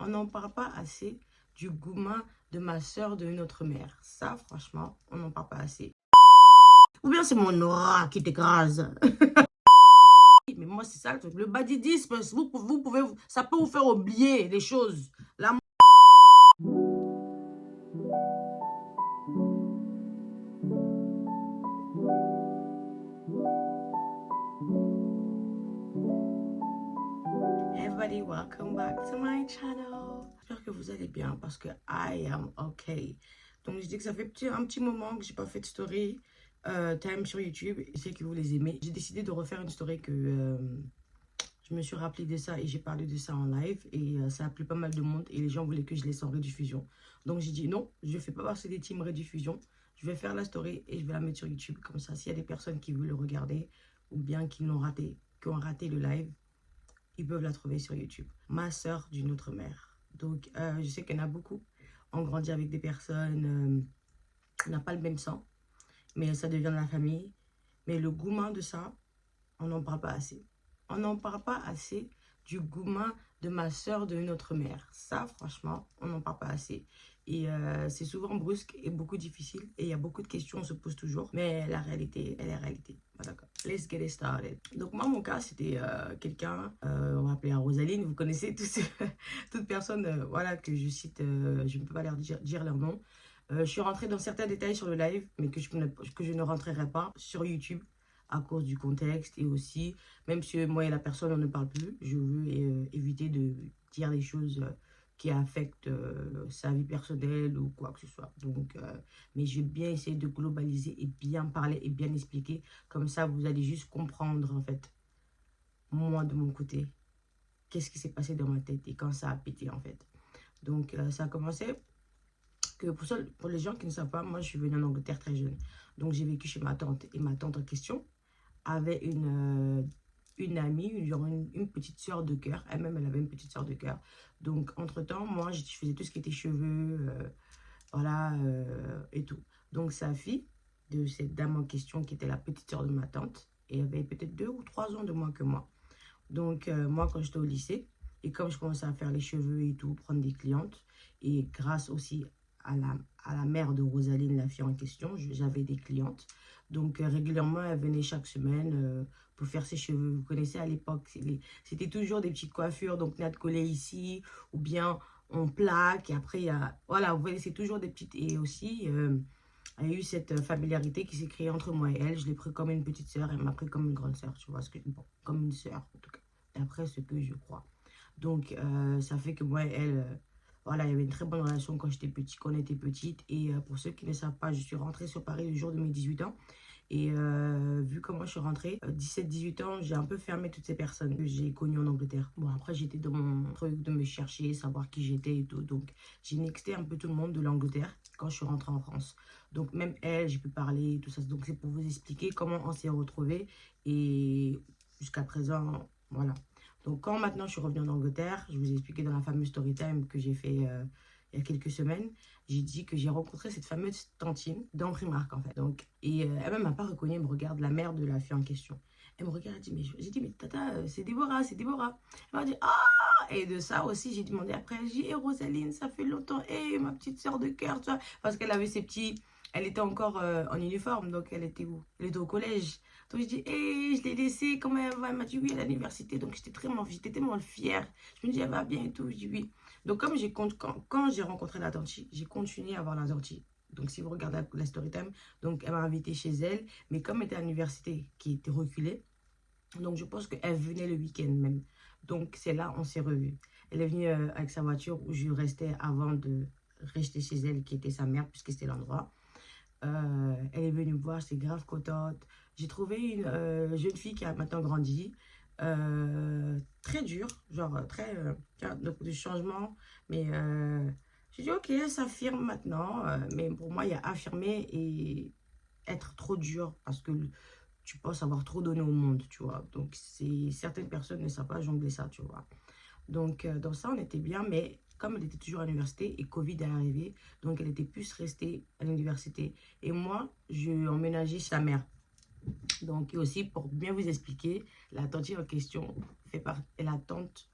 On n'en parle pas assez du gourmand de ma soeur de notre mère. Ça, franchement, on n'en parle pas assez. Ou bien c'est mon aura qui t'écrase. Mais moi, c'est ça le truc. Le badidisme, vous pouvez, ça peut vous faire oublier les choses. La Everybody, welcome back to my channel. J'espère que vous allez bien parce que I am okay. Donc, je dis que ça fait un petit moment que j'ai pas fait de story time sur YouTube. Je sais que vous les aimez. J'ai décidé de refaire une story que je me suis rappelé de ça et j'ai parlé de ça en live. Et ça a plu pas mal de monde et les gens voulaient que je laisse en rediffusion. Donc, j'ai dit non, je ne fais pas partie des teams rediffusion. Je vais faire la story et je vais la mettre sur YouTube. Comme ça, s'il y a des personnes qui veulent le regarder ou bien qui l'ont raté, qui ont raté le live, ils peuvent la trouver sur YouTube. Ma soeur d'une autre mère. Donc, je sais qu'il y en a beaucoup. On grandit avec des personnes, on n'a pas le même sang, mais ça devient de la famille. Mais le gourmand de ça, on n'en parle pas assez. On n'en parle pas assez du gourmand de ma soeur de notre mère. Ça, franchement, on n'en parle pas assez. Et c'est souvent brusque et beaucoup difficile. Et il y a beaucoup de questions, on se pose toujours. Mais la réalité, elle est réalité. D'accord. Let's get it started. Donc moi, mon cas, c'était quelqu'un, on va appeler Rosaline. Vous connaissez tous, toute personne voilà, que je cite, je ne peux pas leur dire leur nom. Je suis rentrée dans certains détails sur le live, mais que je ne rentrerai pas sur YouTube à cause du contexte et aussi, même si moi et la personne, on ne parle plus, je veux éviter de dire des choses qui affectent sa vie personnelle ou quoi que ce soit. Donc, mais je vais bien essayer de globaliser et bien parler et bien expliquer. Comme ça, vous allez juste comprendre, en fait, moi, de mon côté, qu'est-ce qui s'est passé dans ma tête et quand ça a pété, en fait. Donc, ça a commencé que pour les gens qui ne savent pas, moi, je suis venue en Angleterre très jeune. Donc, j'ai vécu chez ma tante et ma tante en question avait une amie, genre une petite sœur de cœur. Elle-même, elle avait une petite sœur de cœur. Donc, entre-temps, moi, je faisais tout ce qui était cheveux, voilà, et tout. Donc, sa fille, de cette dame en question, qui était la petite sœur de ma tante, et avait peut-être 2 ou 3 ans de moins que moi. Donc, moi, quand j'étais au lycée, et comme je commençais à faire les cheveux et tout, prendre des clientes, et grâce aussi à la mère de Rosaline, la fille en question, j'avais des clientes. Donc, régulièrement, elle venait chaque semaine pour faire ses cheveux. Vous connaissez, à l'époque, c'était toujours des petites coiffures, donc natte collée ici, ou bien on plaque, et après, il y a, voilà, vous voyez, c'est toujours des petites, et aussi... il y a eu cette familiarité qui s'est créée entre moi et elle. Je l'ai pris comme une petite sœur, elle m'a pris comme une grande sœur, tu vois, bon, comme une sœur, en tout cas, d'après ce que je crois. Donc, ça fait que moi et elle, voilà, il y avait une très bonne relation quand j'étais petite, quand on était petite. Et pour ceux qui ne savent pas, je suis rentrée sur Paris le jour de mes 18 ans. Et vu comment je suis rentrée, 17-18 ans, j'ai un peu fermé toutes ces personnes que j'ai connues en Angleterre. Bon, après, j'étais dans mon truc de me chercher, savoir qui j'étais et tout. Donc, j'ai nexté un peu tout le monde de l'Angleterre quand je suis rentrée en France. Donc, même elle, j'ai pu parler, tout ça. Donc, c'est pour vous expliquer comment on s'est retrouvés. Et jusqu'à présent, voilà. Donc, quand maintenant je suis revenue en Angleterre, je vous ai expliqué dans la fameuse story time que j'ai fait il y a quelques semaines, j'ai dit que j'ai rencontré cette fameuse tantine dans Primark, en fait. Donc, et elle-même m'a pas reconnue, elle me regarde, la mère de la fille en question. Elle me regarde, elle dit, mais j'ai dit, mais tata, c'est Déborah, c'est Déborah. Elle m'a dit, ah! Et de ça aussi, j'ai demandé après, j'ai dit, hey, Rosaline, ça fait longtemps, hé, ma petite soeur de cœur, tu vois, parce qu'elle avait ses petits, elle était encore en uniforme, donc elle était où? Elle était au collège. Donc je dis, hé, je l'ai laissée, comment elle va? Elle m'a dit, oui, à l'université. Donc j'étais tellement fière. Je me dis, elle va bien et tout. Je dis, oui. Donc comme quand j'ai rencontré la dentiste, j'ai continué à voir la dentiste. Donc si vous regardez la story time, donc elle m'a invitée chez elle. Mais comme elle était à l'université qui était reculée, donc je pense qu'elle venait le week-end même. Donc c'est là on s'est revus. Elle est venue avec sa voiture où je restais avant de rester chez elle, qui était sa mère, puisque c'était l'endroit. Elle est venue me voir, c'est grave contente. J'ai trouvé une jeune fille qui a maintenant grandi, très dure, genre très, donc, de changement. Mais j'ai dit, ok, elle s'affirme maintenant. Mais pour moi, il y a affirmer et être trop dur parce que tu penses avoir trop donné au monde, tu vois. Donc, certaines personnes ne savent pas jongler ça, tu vois. Donc, dans ça, on était bien, mais comme elle était toujours à l'université et Covid est arrivé, donc elle était plus restée à l'université. Et moi, je emménageais sa mère. Donc, et aussi, pour bien vous expliquer, la tante en question elle est la tante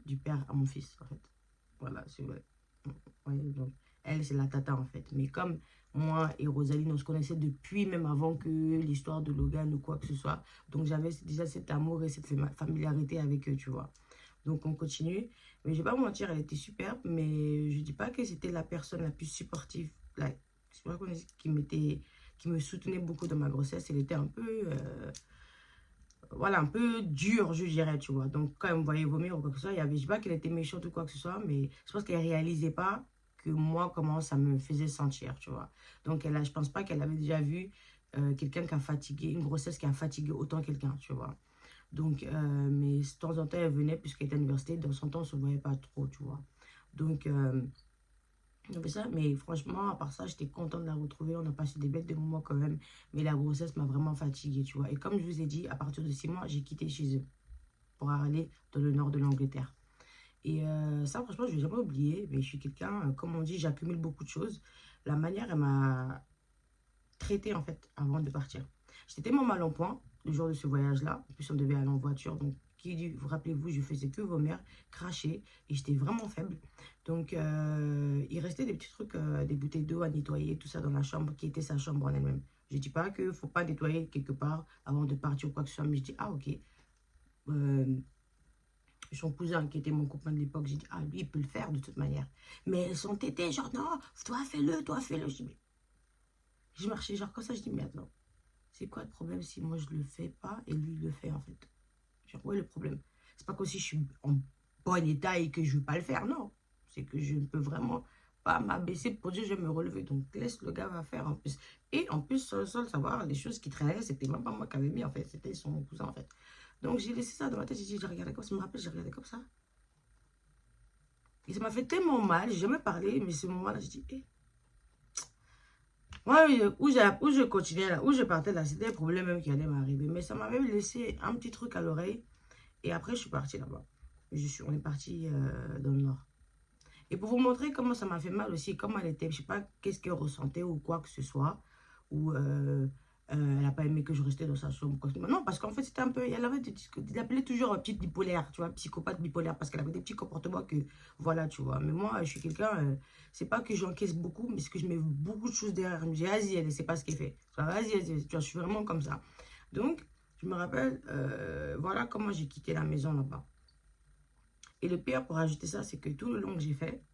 du père à mon fils, en fait. Voilà, c'est vrai. Ouais, donc, elle, c'est la tata, en fait. Mais comme moi et Rosaline, on se connaissait depuis même avant que l'histoire de Logan ou quoi que ce soit. Donc, j'avais déjà cet amour et cette familiarité avec eux, tu vois. Donc, on continue. Mais je vais pas vous mentir, elle était superbe. Mais je dis pas que c'était la personne la plus supportive. Like, c'est pas qu'on dit qui me soutenait beaucoup dans ma grossesse. Elle était un peu... voilà, un peu dure, je dirais, tu vois. Donc, quand elle me voyait vomir ou quoi que ce soit, je ne dis pas qu'elle était méchante ou quoi que ce soit, mais je pense qu'elle ne réalisait pas que moi, comment ça me faisait sentir, tu vois. Donc, je ne pense pas qu'elle avait déjà vu quelqu'un qui a fatigué, une grossesse qui a fatigué autant quelqu'un, tu vois. Donc, mais de temps en temps, elle venait, puisqu'elle était à l'université, dans son temps, on ne se voyait pas trop, tu vois. Donc, mais franchement, à part ça, j'étais contente de la retrouver. On a passé des bêtes de moments quand même. Mais la grossesse m'a vraiment fatiguée, tu vois. Et comme je vous ai dit, à partir de 6 mois, j'ai quitté chez eux pour aller dans le nord de l'Angleterre. Et ça, franchement, je ne vais jamais oublier. Mais je suis quelqu'un, comme on dit, j'accumule beaucoup de choses. La manière, elle m'a traité en fait, avant de partir. J'étais tellement mal en point le jour de ce voyage-là. En plus, on devait aller en voiture. Donc, qui dit, vous rappelez-vous, je faisais que vomir, cracher. Et j'étais vraiment faible. Donc, il restait des petits trucs, des bouteilles d'eau à nettoyer, tout ça dans la chambre, qui était sa chambre en elle-même. Je ne dis pas qu'il ne faut pas nettoyer quelque part avant de partir ou quoi que ce soit. Mais je dis, ah, ok. Son cousin, qui était mon copain de l'époque, j'ai dit, ah, lui, il peut le faire de toute manière. Mais son tété, genre, non, toi, fais-le, toi, fais-le. Je marchais genre comme ça, je dis, mais attends, c'est quoi le problème si moi je le fais pas et lui il le fait en fait? Genre, où est le problème? C'est pas comme si je suis en bon état et que je veux pas le faire, non. C'est que je ne peux vraiment pas m'abaisser pour dire je vais me relever. Donc laisse le gars va faire en plus. Et en plus, sans le savoir, les choses qui traînaient, c'était même pas moi qui avais mis en fait, c'était son cousin en fait. Donc j'ai laissé ça dans ma tête, j'ai regardé comme ça, je me rappelle, j'ai regardé comme ça. Et ça m'a fait tellement mal, j'ai jamais parlé, mais ce moment-là, je dis, hé, moi, où je continuais là, où je partais là, c'était un problème même qui allait m'arriver. Mais ça m'avait laissé un petit truc à l'oreille. Et après, je suis partie là-bas. On est parti dans le nord. Et pour vous montrer comment ça m'a fait mal aussi, comment elle était, je sais pas qu'est-ce qu'elle ressentait ou quoi que ce soit. Ou elle n'a pas aimé que je restais dans sa chambre. Non, parce qu'en fait, c'était un peu, elle avait il appelait toujours petite bipolaire, tu vois, psychopathe bipolaire, parce qu'elle avait des petits comportements que, voilà, tu vois. Mais moi, je suis quelqu'un, c'est pas que j'encaisse beaucoup, mais c'est que je mets beaucoup de choses derrière. Je me dis, vas-y, elle sait pas ce qu'elle fait. Vas-y, tu vois, je suis vraiment comme ça. Donc, je me rappelle, voilà comment j'ai quitté la maison là-bas. Et le pire pour ajouter ça, c'est que tout le long que j'ai fait,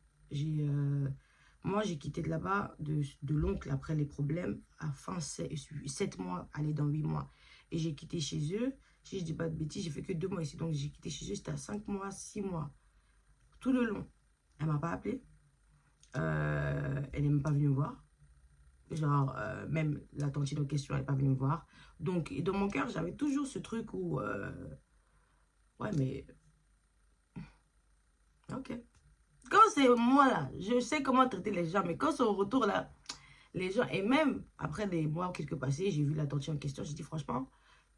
moi, j'ai quitté de là-bas, de l'oncle, après les problèmes, à fin 7 mois, aller dans 8 mois. Et j'ai quitté chez eux. Si je dis pas de bêtises, j'ai fait que 2 mois ici. Donc, j'ai quitté chez eux, c'était à 5 mois, 6 mois. Tout le long. Elle m'a pas appelé. Elle n'est même pas venue me voir. Genre, même la tantine en question, elle n'est pas venue me voir. Donc, dans mon cœur, j'avais toujours ce truc où... ouais, mais... Ok. Quand c'est moi là, je sais comment traiter les gens, mais quand c'est au retour là, les gens, et même après des mois quelques passés, j'ai vu la tantine en question, j'ai dit franchement,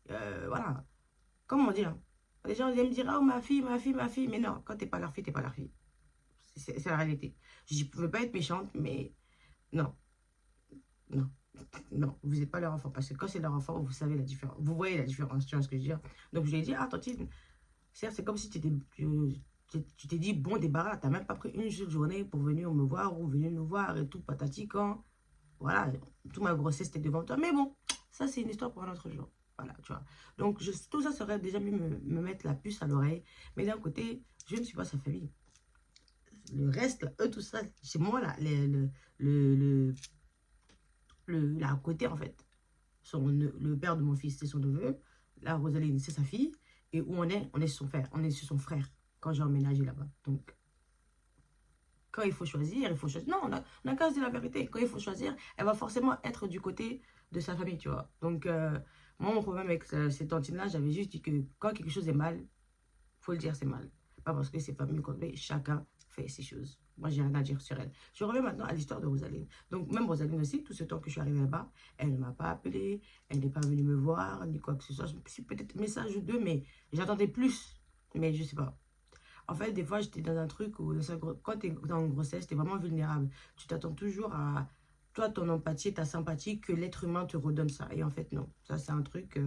voilà, comment dire, les gens viennent me dire, oh ma fille, ma fille, ma fille, mais non, quand t'es pas leur fille, t'es pas leur fille. C'est la réalité. Je ne veux pas être méchante, mais non, non, non, vous n'êtes pas leur enfant, parce que quand c'est leur enfant, vous savez la différence, vous voyez la différence, tu vois ce que je veux dire. Donc je lui ai dit, ah tantine, certes, c'est comme si tu t'es dit, bon débarras, tu n'as même pas pris une seule journée pour venir me voir ou venir nous voir et tout, patati, quand, voilà, toute ma grossesse était devant toi. Mais bon, ça, c'est une histoire pour un autre jour. Voilà, tu vois. Donc, tout ça serait déjà mieux me mettre la puce à l'oreille. Mais d'un côté, je ne suis pas sa famille. Le reste, là, eux, tout ça, c'est moi, là, là, à côté, en fait. Le père de mon fils, c'est son neveu. La Rosaline, c'est sa fille. Et où on est son frère. On est sur son frère quand j'ai emménagé là-bas. Donc, quand il faut choisir, il faut choisir. Non, on a qu'à se dire la vérité. Quand il faut choisir, elle va forcément être du côté de sa famille, tu vois. Donc, moi, mon problème avec cette tantine-là, j'avais juste dit que quand quelque chose est mal, faut le dire, c'est mal. Pas parce que c'est famille qu'on fait, chacun fait ses choses. Moi, j'ai rien à dire sur elle. Je reviens maintenant à l'histoire de Rosaline. Donc, même Rosaline aussi, tout ce temps que je suis arrivée là-bas, elle ne m'a pas appelé, elle n'est pas venue me voir, ni quoi que ce soit. Je me suis peut-être message ou deux, mais j'attendais plus. Mais je sais pas. En fait, des fois, j'étais dans un truc où, quand tu es dans une grossesse, tu es vraiment vulnérable. Tu t'attends toujours à toi, ton empathie, ta sympathie, que l'être humain te redonne ça. Et en fait, non. Ça, c'est un truc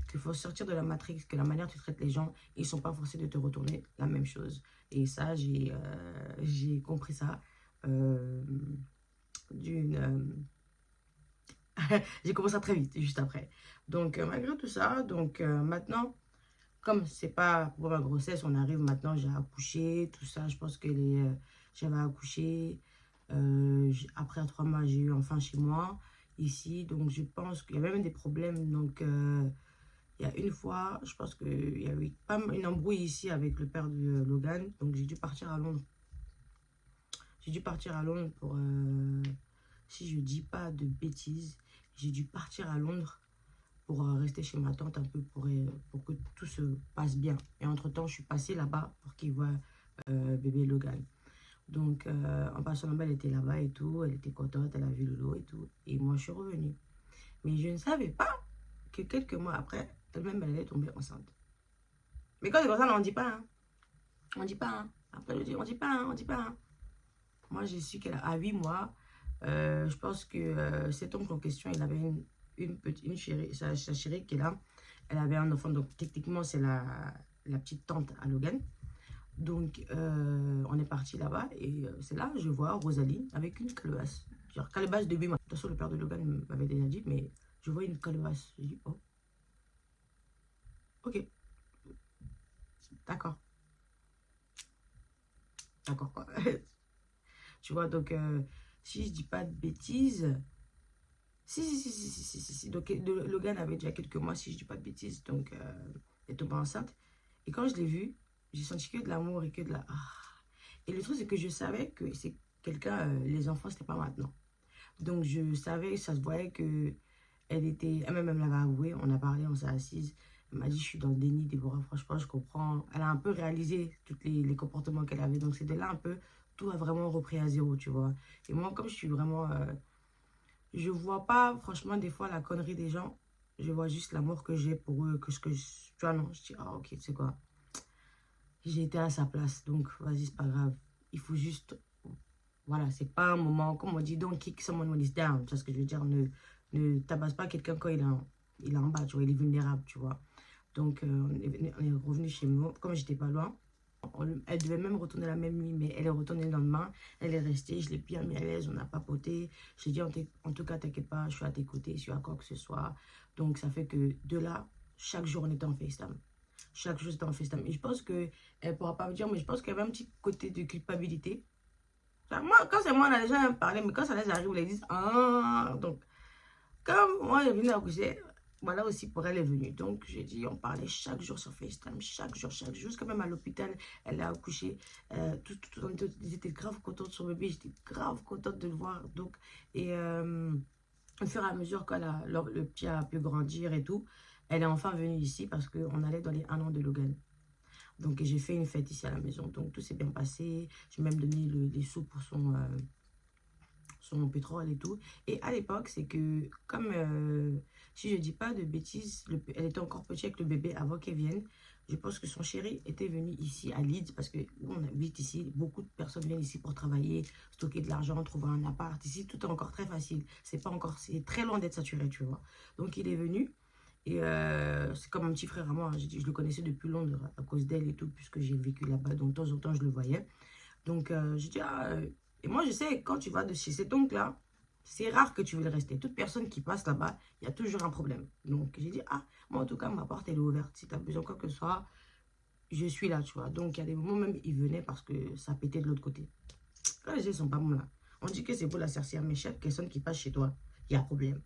qu'il faut sortir de la matrix, que la manière dont tu traites les gens, ils ne sont pas forcés de te retourner la même chose. Et ça, j'ai compris ça euh, d'une... j'ai compris ça très vite, juste après. Donc, malgré tout ça, donc maintenant, comme c'est pas pour ma grossesse, on arrive maintenant, j'ai accouché, tout ça. Je pense que j'avais accouché. Après 3 mois, j'ai eu enfin chez moi, ici. Donc, je pense qu'il y avait même des problèmes. Donc, il y a une fois, je pense qu'il y a eu pas mal une embrouille ici avec le père de Logan. Donc, j'ai dû partir à Londres. J'ai dû partir à Londres pour, si je dis pas de bêtises, j'ai dû partir à Londres pour rester chez ma tante un peu pour que tout se passe bien. Et entre-temps, je suis passée là-bas pour qu'il voit bébé Logan. Donc, en passant là-bas, elle était là-bas et tout. Elle était contente, elle a vu Lolo et tout. Et moi, je suis revenue. Mais je ne savais pas que quelques mois après, elle-même, elle allait tomber enceinte. Mais quand c'est comme ça, on ne dit pas. Hein. On ne dit pas. Hein. Après, je dis, on ne dit pas. Hein, on dit pas. Hein. Moi, j'ai su qu'elle a 8 mois. Je pense que cet oncle en question, il avait une chérie, sa chérie qui est là. Elle avait un enfant, donc techniquement, c'est la petite tante à Logan. Donc, on est parti là-bas et c'est là je vois Rosalie avec une calebasse. Genre, calebasse de 8 mois. De toute façon, le père de Logan m'avait déjà dit, mais je vois une calebasse. Je dis, oh, ok, d'accord. D'accord, quoi. Tu vois, donc, si je dis pas de bêtises, si. Donc, Logan avait déjà quelques mois, si je dis pas de bêtises. Donc, elle est tombée enceinte. Et quand je l'ai vue, j'ai senti que de l'amour et que de la... Ah. Et le truc, c'est que je savais que c'est quelqu'un, les enfants, c'était pas maintenant. Donc, je savais, ça se voyait que elle était... Elle-même, elle l'avait avoué, on a parlé, on s'est assise. Elle m'a dit, je suis dans le déni, Déborah, franchement, je comprends. Elle a un peu réalisé tous les comportements qu'elle avait. Donc, c'est de là un peu, tout a vraiment repris à zéro, tu vois. Et moi, comme je suis vraiment... je vois pas, franchement, des fois, la connerie des gens. Je vois juste l'amour que j'ai pour eux, que ce que je... Tu vois, non, je dis, ah, ok, tu sais quoi. J'ai été à sa place, donc vas-y, c'est pas grave. Il faut juste... Voilà, c'est pas un moment, comme on dit, don't kick someone when he's down. Tu vois ce que je veux dire? Ne tabasse pas quelqu'un quand il est en bas, tu vois, il est vulnérable, tu vois. Donc, on est revenu chez moi, comme j'étais pas loin. Elle devait même retourner la même nuit, mais elle est retournée le lendemain. Elle est restée, je l'ai bien mis à l'aise, on a papoté. Je lui ai dit, en tout cas, t'inquiète pas, je suis à tes côtés, je suis à quoi que ce soit. Donc, ça fait que de là, chaque jour, on était en FaceTime. Chaque jour, c'était en FaceTime. Et je pense qu'elle ne pourra pas me dire, mais je pense qu'il y avait un petit côté de culpabilité. Enfin, moi, quand c'est moi, on a déjà parlé, mais quand ça les arrive, ils disent, ah, donc, comme moi, je venais accoucher, voilà aussi pour elle est venue. Donc, j'ai dit, on parlait chaque jour sur FaceTime, chaque jour, jusqu'à même à l'hôpital, elle a accouché. Ils étaient grave contents de son bébé, j'étais grave contente de le voir. Donc, et au fur et à mesure que le petit a pu grandir et tout, elle est enfin venue ici parce qu'on allait dans les 1 an de Logan. Donc, j'ai fait une fête ici à la maison. Donc, tout s'est bien passé. J'ai même donné des sous pour son pétrole et tout. Et à l'époque, c'est que, comme, si je dis pas de bêtises, elle était encore petite avec le bébé avant qu'elle vienne. Je pense que son chéri était venu ici à Leeds, parce que où on habite ici, beaucoup de personnes viennent ici pour travailler, stocker de l'argent, trouver un appart. Ici, tout est encore très facile. C'est pas encore, c'est très loin d'être saturé, tu vois. Donc, il est venu. Et c'est comme un petit frère à moi. Je le connaissais depuis Londres à cause d'elle et tout, puisque j'ai vécu là-bas. Donc, de temps en temps, je le voyais. Donc, je dis, et moi, je sais, quand tu vas de chez cet oncle-là, c'est rare que tu veux le rester. Toute personne qui passe là-bas, il y a toujours un problème. Donc, j'ai dit, ah, moi, en tout cas, ma porte, elle est ouverte. Si tu as besoin de quoi que ce soit, je suis là, tu vois. Donc, il y a des moments même, il venait parce que ça pétait de l'autre côté. Quand les gens sont pas bons là, on dit que c'est pour la sorcière, mais chaque personne qui passe chez toi, il y a problème.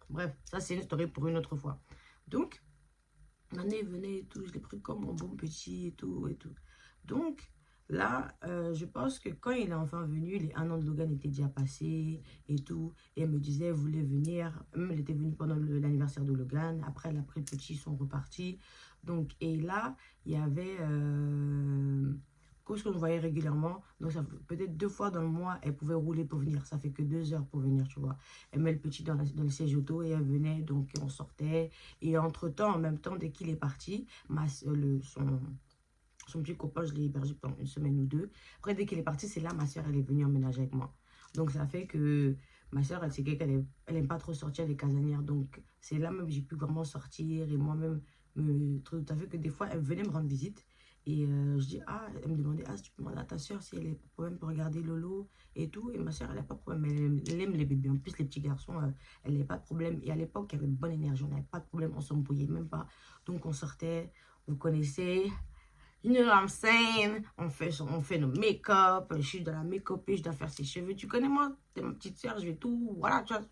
Bref, ça, c'est une story pour une autre fois. Donc, l'année venait et tout, je l'ai pris comme un bon petit et tout et tout. Donc, là, je pense que quand il est enfin venu, les 1 an de Logan étaient déjà passés et tout. Et elle me disait, elle voulait venir. Même elle était venue pendant l'anniversaire de Logan. Après, elle a pris le petit, ils sont repartis. Donc, et là, il y avait... cause qu'on voyait régulièrement. Donc, peut-être 2 fois dans le mois, elle pouvait rouler pour venir. Ça fait que 2 heures pour venir, tu vois. Elle met le petit dans le siège auto et elle venait. Donc, on sortait. Et entre-temps, en même temps, dès qu'il est parti, son petit copain, je l'ai hébergé pendant 1 semaine ou 2. Après, dès qu'il est parti, c'est là, ma soeur, elle est venue emménager avec moi. Donc, ça fait que ma soeur, c'est quelqu'un, elle aime pas trop sortir des casanières. Donc, c'est là même que j'ai pu vraiment sortir et moi-même, tout à fait que des fois, elle venait me rendre visite. Et je dis, ah, elle me demandait, ah, si tu peux demander à ta soeur si elle a pas de problème pour regarder Lolo et tout. Et ma soeur, elle n'a pas de problème, elle aime les bébés. En plus, les petits garçons, elle n'avait pas de problème. Et à l'époque, il y avait une bonne énergie, on n'avait pas de problème, on s'embrouillait même pas. Donc, on sortait, vous connaissez, you know what I'm saying? On fait nos make-up. Je suis dans la make-up et je dois faire ses cheveux. Tu connais moi, t'es ma petite soeur, je vais tout. Voilà, tu vois,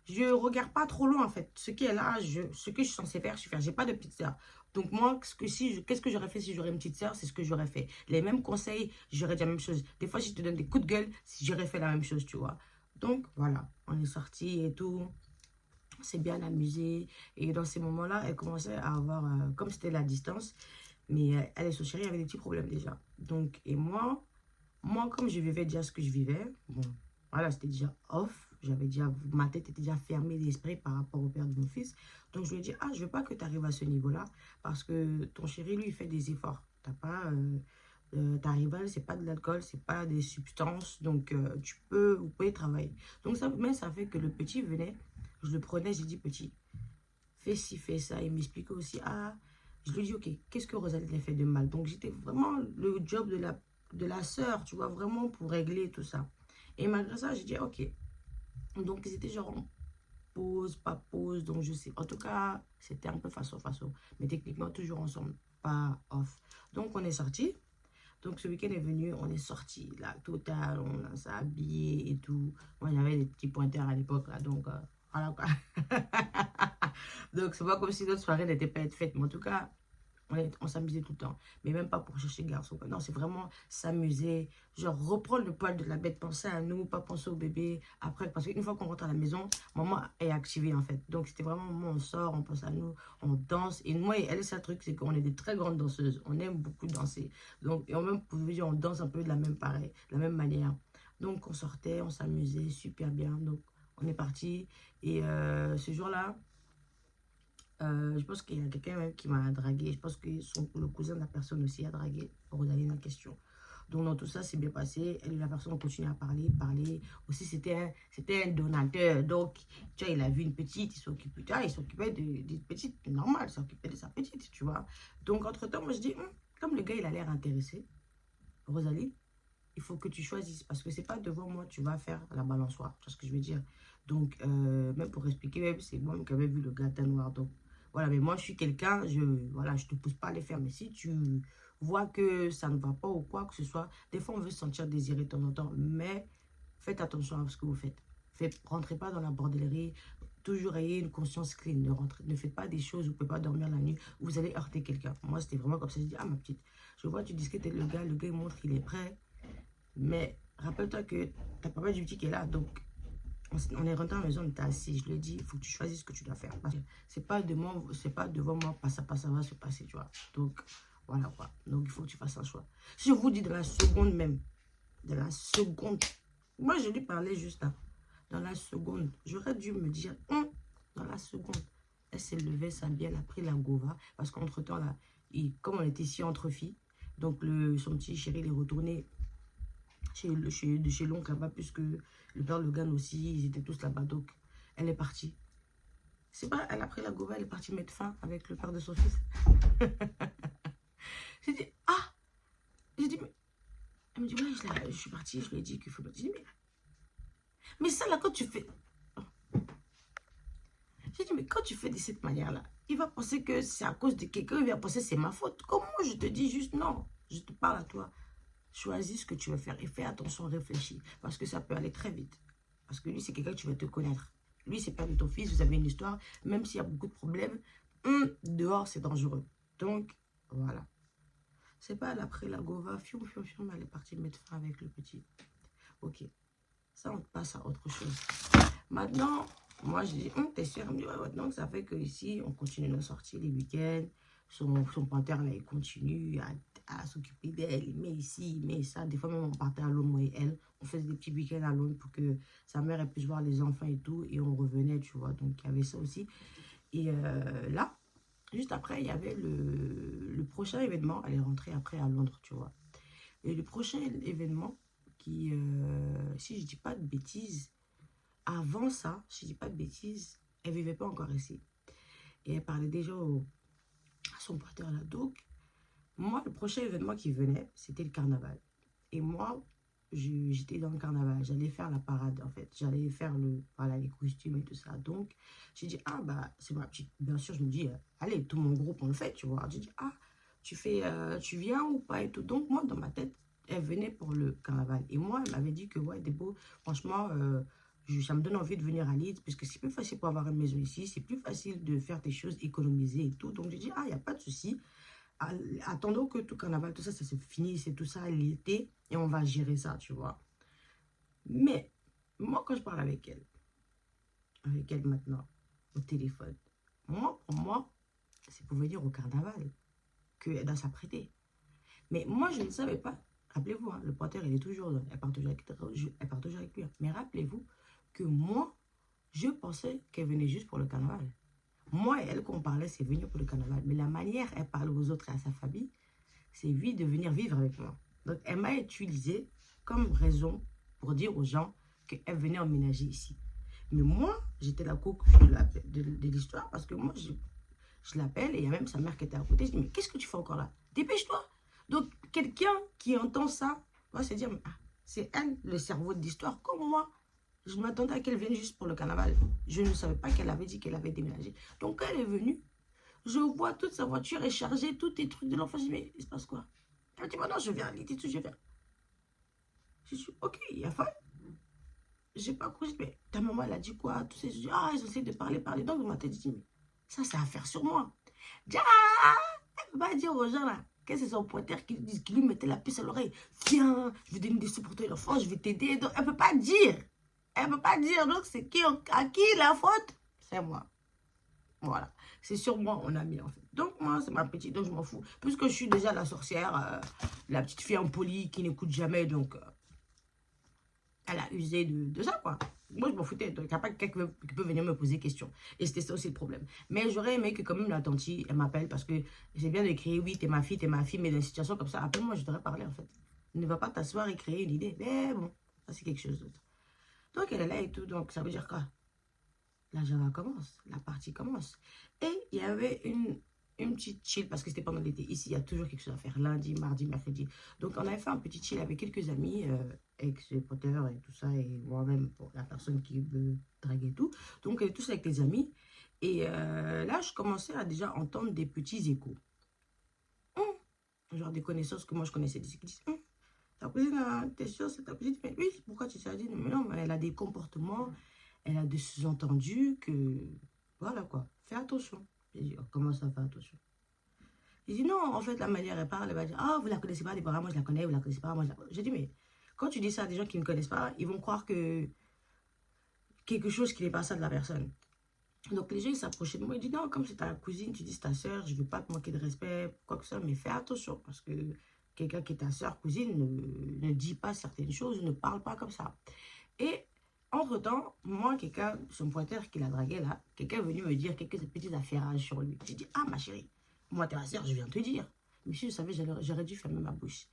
je regarde pas trop loin en fait. Ce qui est là, ce que je suis censée faire, je suis faire. J'ai pas de petite soeur. Donc moi, qu'est-ce que j'aurais fait si j'aurais une petite soeur? C'est ce que j'aurais fait. Les mêmes conseils, j'aurais dit la même chose. Des fois, si je te donne des coups de gueule, j'aurais fait la même chose, tu vois. Donc voilà, on est sortis et tout. On s'est bien amusé. Et dans ces moments-là, elle commençait à avoir, comme c'était la distance, mais elle et son chéri avaient des petits problèmes déjà. Donc, et moi, comme je vivais déjà ce que je vivais, bon, voilà, c'était déjà off. J'avais déjà, ma tête était déjà fermée d'esprit par rapport au père de mon fils. Donc, je lui ai dit, ah, je veux pas que tu arrives à ce niveau-là parce que ton chéri, lui, il fait des efforts. T'as pas, ta rivale, c'est pas de l'alcool, c'est pas des substances. Donc, vous pouvez travailler. Donc, ça fait que le petit venait, je le prenais, j'ai dit, petit, fais ci, fais ça. Il m'expliquait aussi, ah, je lui dis, ok, qu'est-ce que Rosalie a fait de mal? Donc, j'étais vraiment le job de la sœur, tu vois, vraiment pour régler tout ça. Et malgré ça, j'ai dit, ok. Donc, ils étaient genre en pause, pas pause, donc je sais. En tout cas, c'était un peu façon. Mais techniquement, toujours ensemble, pas off. Donc, on est sortis. Donc, ce week-end est venu, on est sortis, là, total, on s'est habillé et tout. Moi, j'avais des petits pointeurs à l'époque, là, donc, voilà quoi. Donc, c'est pas comme si notre soirée n'était pas faite, mais en tout cas, on s'amusait tout le temps. Mais même pas pour chercher garçon. Non, c'est vraiment s'amuser. Genre, reprendre le poil de la bête, penser à nous, pas penser au bébé. Après, parce qu'une fois qu'on rentre à la maison, maman est activée, en fait. Donc, c'était vraiment un moment où on sort, on pense à nous, on danse. Et moi et elle, c'est un truc, c'est qu'on est des très grandes danseuses. On aime beaucoup danser. Donc, et même, pour vous dire, on danse un peu de la même pareil, de la même manière. Donc, on sortait, on s'amusait super bien. Donc, on est parti. Et ce jour-là, je pense qu'il y a quelqu'un même qui m'a dragué. Je pense que le cousin de la personne aussi a dragué Rosaline en question. Donc, dans tout ça, c'est bien passé. Elle et la personne ont continué à parler. Aussi, c'était un donateur. Donc, tu vois, il a vu une petite, il s'occupait de petite, normal, il s'occupait de sa petite, tu vois. Donc, entre-temps, moi, je dis, comme le gars, il a l'air intéressé, Rosalie, il faut que tu choisisses. Parce que c'est pas devant moi, tu vas faire la balançoire. Tu vois ce que je veux dire? Donc, même pour expliquer, même, c'est moi qui avais vu le gâteau noir. Donc, voilà, mais moi, je suis quelqu'un, voilà, je te pousse pas à les faire. Mais si tu vois que ça ne va pas ou quoi que ce soit, des fois, on veut se sentir désiré de temps en temps. Mais faites attention à ce que vous faites. Rentrez pas dans la bordellerie. Toujours ayez une conscience clean. Ne faites pas des choses où vous ne pouvez pas dormir la nuit, où vous allez heurter quelqu'un. Moi, c'était vraiment comme ça. Je dis, ah, ma petite, je vois, tu discutes avec le gars, il montre qu'il est prêt. Mais rappelle-toi que ta papa du petit qui est là. Donc, on est rentré à la maison, on était assis. Je lui ai dit, il faut que tu choisisses ce que tu dois faire. C'est pas devant moi, ça va se passer, tu vois. Donc, voilà quoi. Donc, il faut que tu fasses un choix. Si je vous dis de la seconde même, de la seconde, moi je lui parlais juste là. Dans la seconde, j'aurais dû me dire, dans la seconde, elle s'est levée, s'habillée, elle a pris la gova. Parce qu'entre-temps, là, comme on était ici entre filles, donc son petit chéri, il est retourné chez l'oncle là-bas, puisque le père Logan aussi, ils étaient tous là-bas. Donc, elle est partie. C'est pas, elle a pris la gova, elle est partie mettre fin avec le père de son fils. J'ai dit, ah! J'ai dit, mais... Elle me dit, ouais, je suis partie, je lui ai dit qu'il faut... J'ai dit, mais ça, là, quand tu fais... J'ai dit, mais quand tu fais de cette manière-là, il va penser que c'est à cause de quelqu'un, il va penser que c'est ma faute. Comment je te dis juste non? Je te parle à toi. Choisis ce que tu veux faire et fais attention, réfléchis. Parce que ça peut aller très vite. Parce que lui, c'est quelqu'un que tu vas te connaître. Lui, c'est pas de ton fils, vous avez une histoire. Même s'il y a beaucoup de problèmes, dehors, c'est dangereux. Donc, voilà. C'est pas, elle a pris la gova, fium, elle est partie mettre fin avec le petit. Ok. Ça, on passe à autre chose. Maintenant, moi, je dis, t'es sûr? Elle me dit, ouais, maintenant, ça fait qu'ici, on continue nos sorties les week-ends. Son panthère, là, il continue à s'occuper d'elle. Il met ici, il met ça. Des fois, même, on partait à Londres, moi et elle. On faisait des petits week-ends à Londres pour que sa mère, elle puisse voir les enfants et tout. Et on revenait, tu vois. Donc, il y avait ça aussi. Et là, juste après, il y avait le prochain événement. Elle est rentrée après à Londres, tu vois. Et le prochain événement, qui, si je dis pas de bêtises, avant ça, si je dis pas de bêtises, elle vivait pas encore ici. Et elle parlait déjà à son pointeur là. Donc, moi, le prochain événement qui venait, c'était le carnaval. Et moi, j'étais dans le carnaval. J'allais faire la parade, en fait. J'allais faire voilà, les costumes et tout ça. Donc, j'ai dit, ah, bah, c'est ma petite... Bien sûr, je me dis, allez, tout mon groupe, on le fait, tu vois. J'ai dit, ah, tu viens ou pas et tout. Donc, moi, dans ma tête, elle venait pour le carnaval. Et moi, elle m'avait dit que, ouais, Debo, franchement, ça me donne envie de venir à Leeds, puisque c'est plus facile pour avoir une maison ici. C'est plus facile de faire tes choses, économiser et tout. Donc, j'ai dit, ah, il n'y a pas de souci. Attendons que tout carnaval, tout ça, ça se finisse et tout ça, l'été, et on va gérer ça, tu vois. Mais, moi, quand je parle avec elle maintenant, au téléphone, pour moi, c'est pour venir au carnaval qu'elle doit s'apprêter. Mais moi, je ne savais pas. Rappelez-vous, hein, le porteur, il est toujours là. Elle part toujours avec lui. Mais rappelez-vous que moi, je pensais qu'elle venait juste pour le carnaval. Moi et elle, quand on parlait, c'est venir pour le carnaval. Mais la manière elle parle aux autres et à sa famille, c'est lui de venir vivre avec moi. Donc, elle m'a utilisé comme raison pour dire aux gens qu'elle venait emménager ici. Mais moi, j'étais la coque de l'histoire parce que moi, je l'appelle et il y a même sa mère qui était à côté. Je dis, mais qu'est-ce que tu fais encore là? Dépêche-toi. Donc, quelqu'un qui entend ça va se dire, ah, c'est elle, le cerveau de l'histoire, comme moi. Je m'attendais à qu'elle vienne juste pour le carnaval. Je ne savais pas qu'elle avait dit qu'elle avait déménagé. Donc, quand elle est venue, je vois toute sa voiture est chargée, tous les trucs de l'enfant. Je dis, mais il se passe quoi? Elle me dit, bah non, je viens, je viens. Je dis, ok, il y a faim. J'ai pas couché, mais ta maman, elle a dit quoi? Tout ça, je dis, ah, ils essaient de parler. Donc, ma tête, je dis, mais ça, c'est à faire sur moi. Je dis, ah, elle va dire aux gens là, que c'est son pointeur qui lui mettait la puce à l'oreille. Viens, je vais donner des sous pour toi, l'enfant, je vais t'aider. Donc, elle peut pas dire. Elle peut pas dire. Donc, c'est à qui la faute? C'est moi. Voilà. C'est sur moi, on a mis en fait. Donc, moi, c'est ma petite, donc je m'en fous. Puisque je suis déjà la sorcière, la petite fille impolie qui n'écoute jamais, donc elle a usé de ça, quoi. Moi, je m'en foutais. Donc, il n'y a pas quelqu'un qui peut venir me poser des questions. Et c'était ça aussi le problème. Mais j'aurais aimé que, quand même, la tante, elle m'appelle parce que c'est bien de créer, oui, t'es ma fille, mais dans une situation comme ça, appelle-moi, je devrais parler, en fait. Ne va pas t'asseoir et créer une idée. Mais bon, ça, c'est quelque chose d'autre. Donc, elle est là et tout. Donc, ça veut dire quoi? La Java commence, la partie commence. Et il y avait une petite chill, parce que c'était pendant l'été. Ici, il y a toujours quelque chose à faire, lundi, mardi, mercredi. Donc, on avait fait un petit chill avec quelques amis, ex-poteurs et tout ça, et moi-même, pour la personne qui veut draguer et tout. Donc, tous avec des amis. Et là, je commençais à déjà entendre des petits échos. Genre des connaissances que moi, je connaissais. Qui disent, ta cousine, t'es sûre, c'est ta cousine? Mais oui, pourquoi tu t'es dit? Mais non, mais elle a des comportements... Elle a des sous-entendus que, voilà quoi, fais attention. J'ai dit, oh, comment ça, fais attention? Il dit, non, en fait, la manière elle parle, elle va dire, ah, vous la connaissez pas, Déborah, moi je la connais, vous la connaissez pas, moi je la connais. J'ai dit, mais quand tu dis ça à des gens qui ne connaissent pas, ils vont croire que quelque chose qui n'est pas ça de la personne. Donc les gens, ils s'approchaient de moi, ils disent, non, comme c'est ta cousine, tu dis c'est ta soeur, je ne veux pas te manquer de respect, quoi que ce soit, mais fais attention, parce que quelqu'un qui est ta soeur, cousine, ne dit pas certaines choses, ne parle pas comme ça. Et entre-temps, moi, quelqu'un, son pointeur qui l'a dragué là, quelqu'un est venu me dire quelques petites affairages sur lui. J'ai dit, ah ma chérie, moi t'es ma soeur, je viens te dire. Mais si je savais, j'aurais dû fermer ma bouche.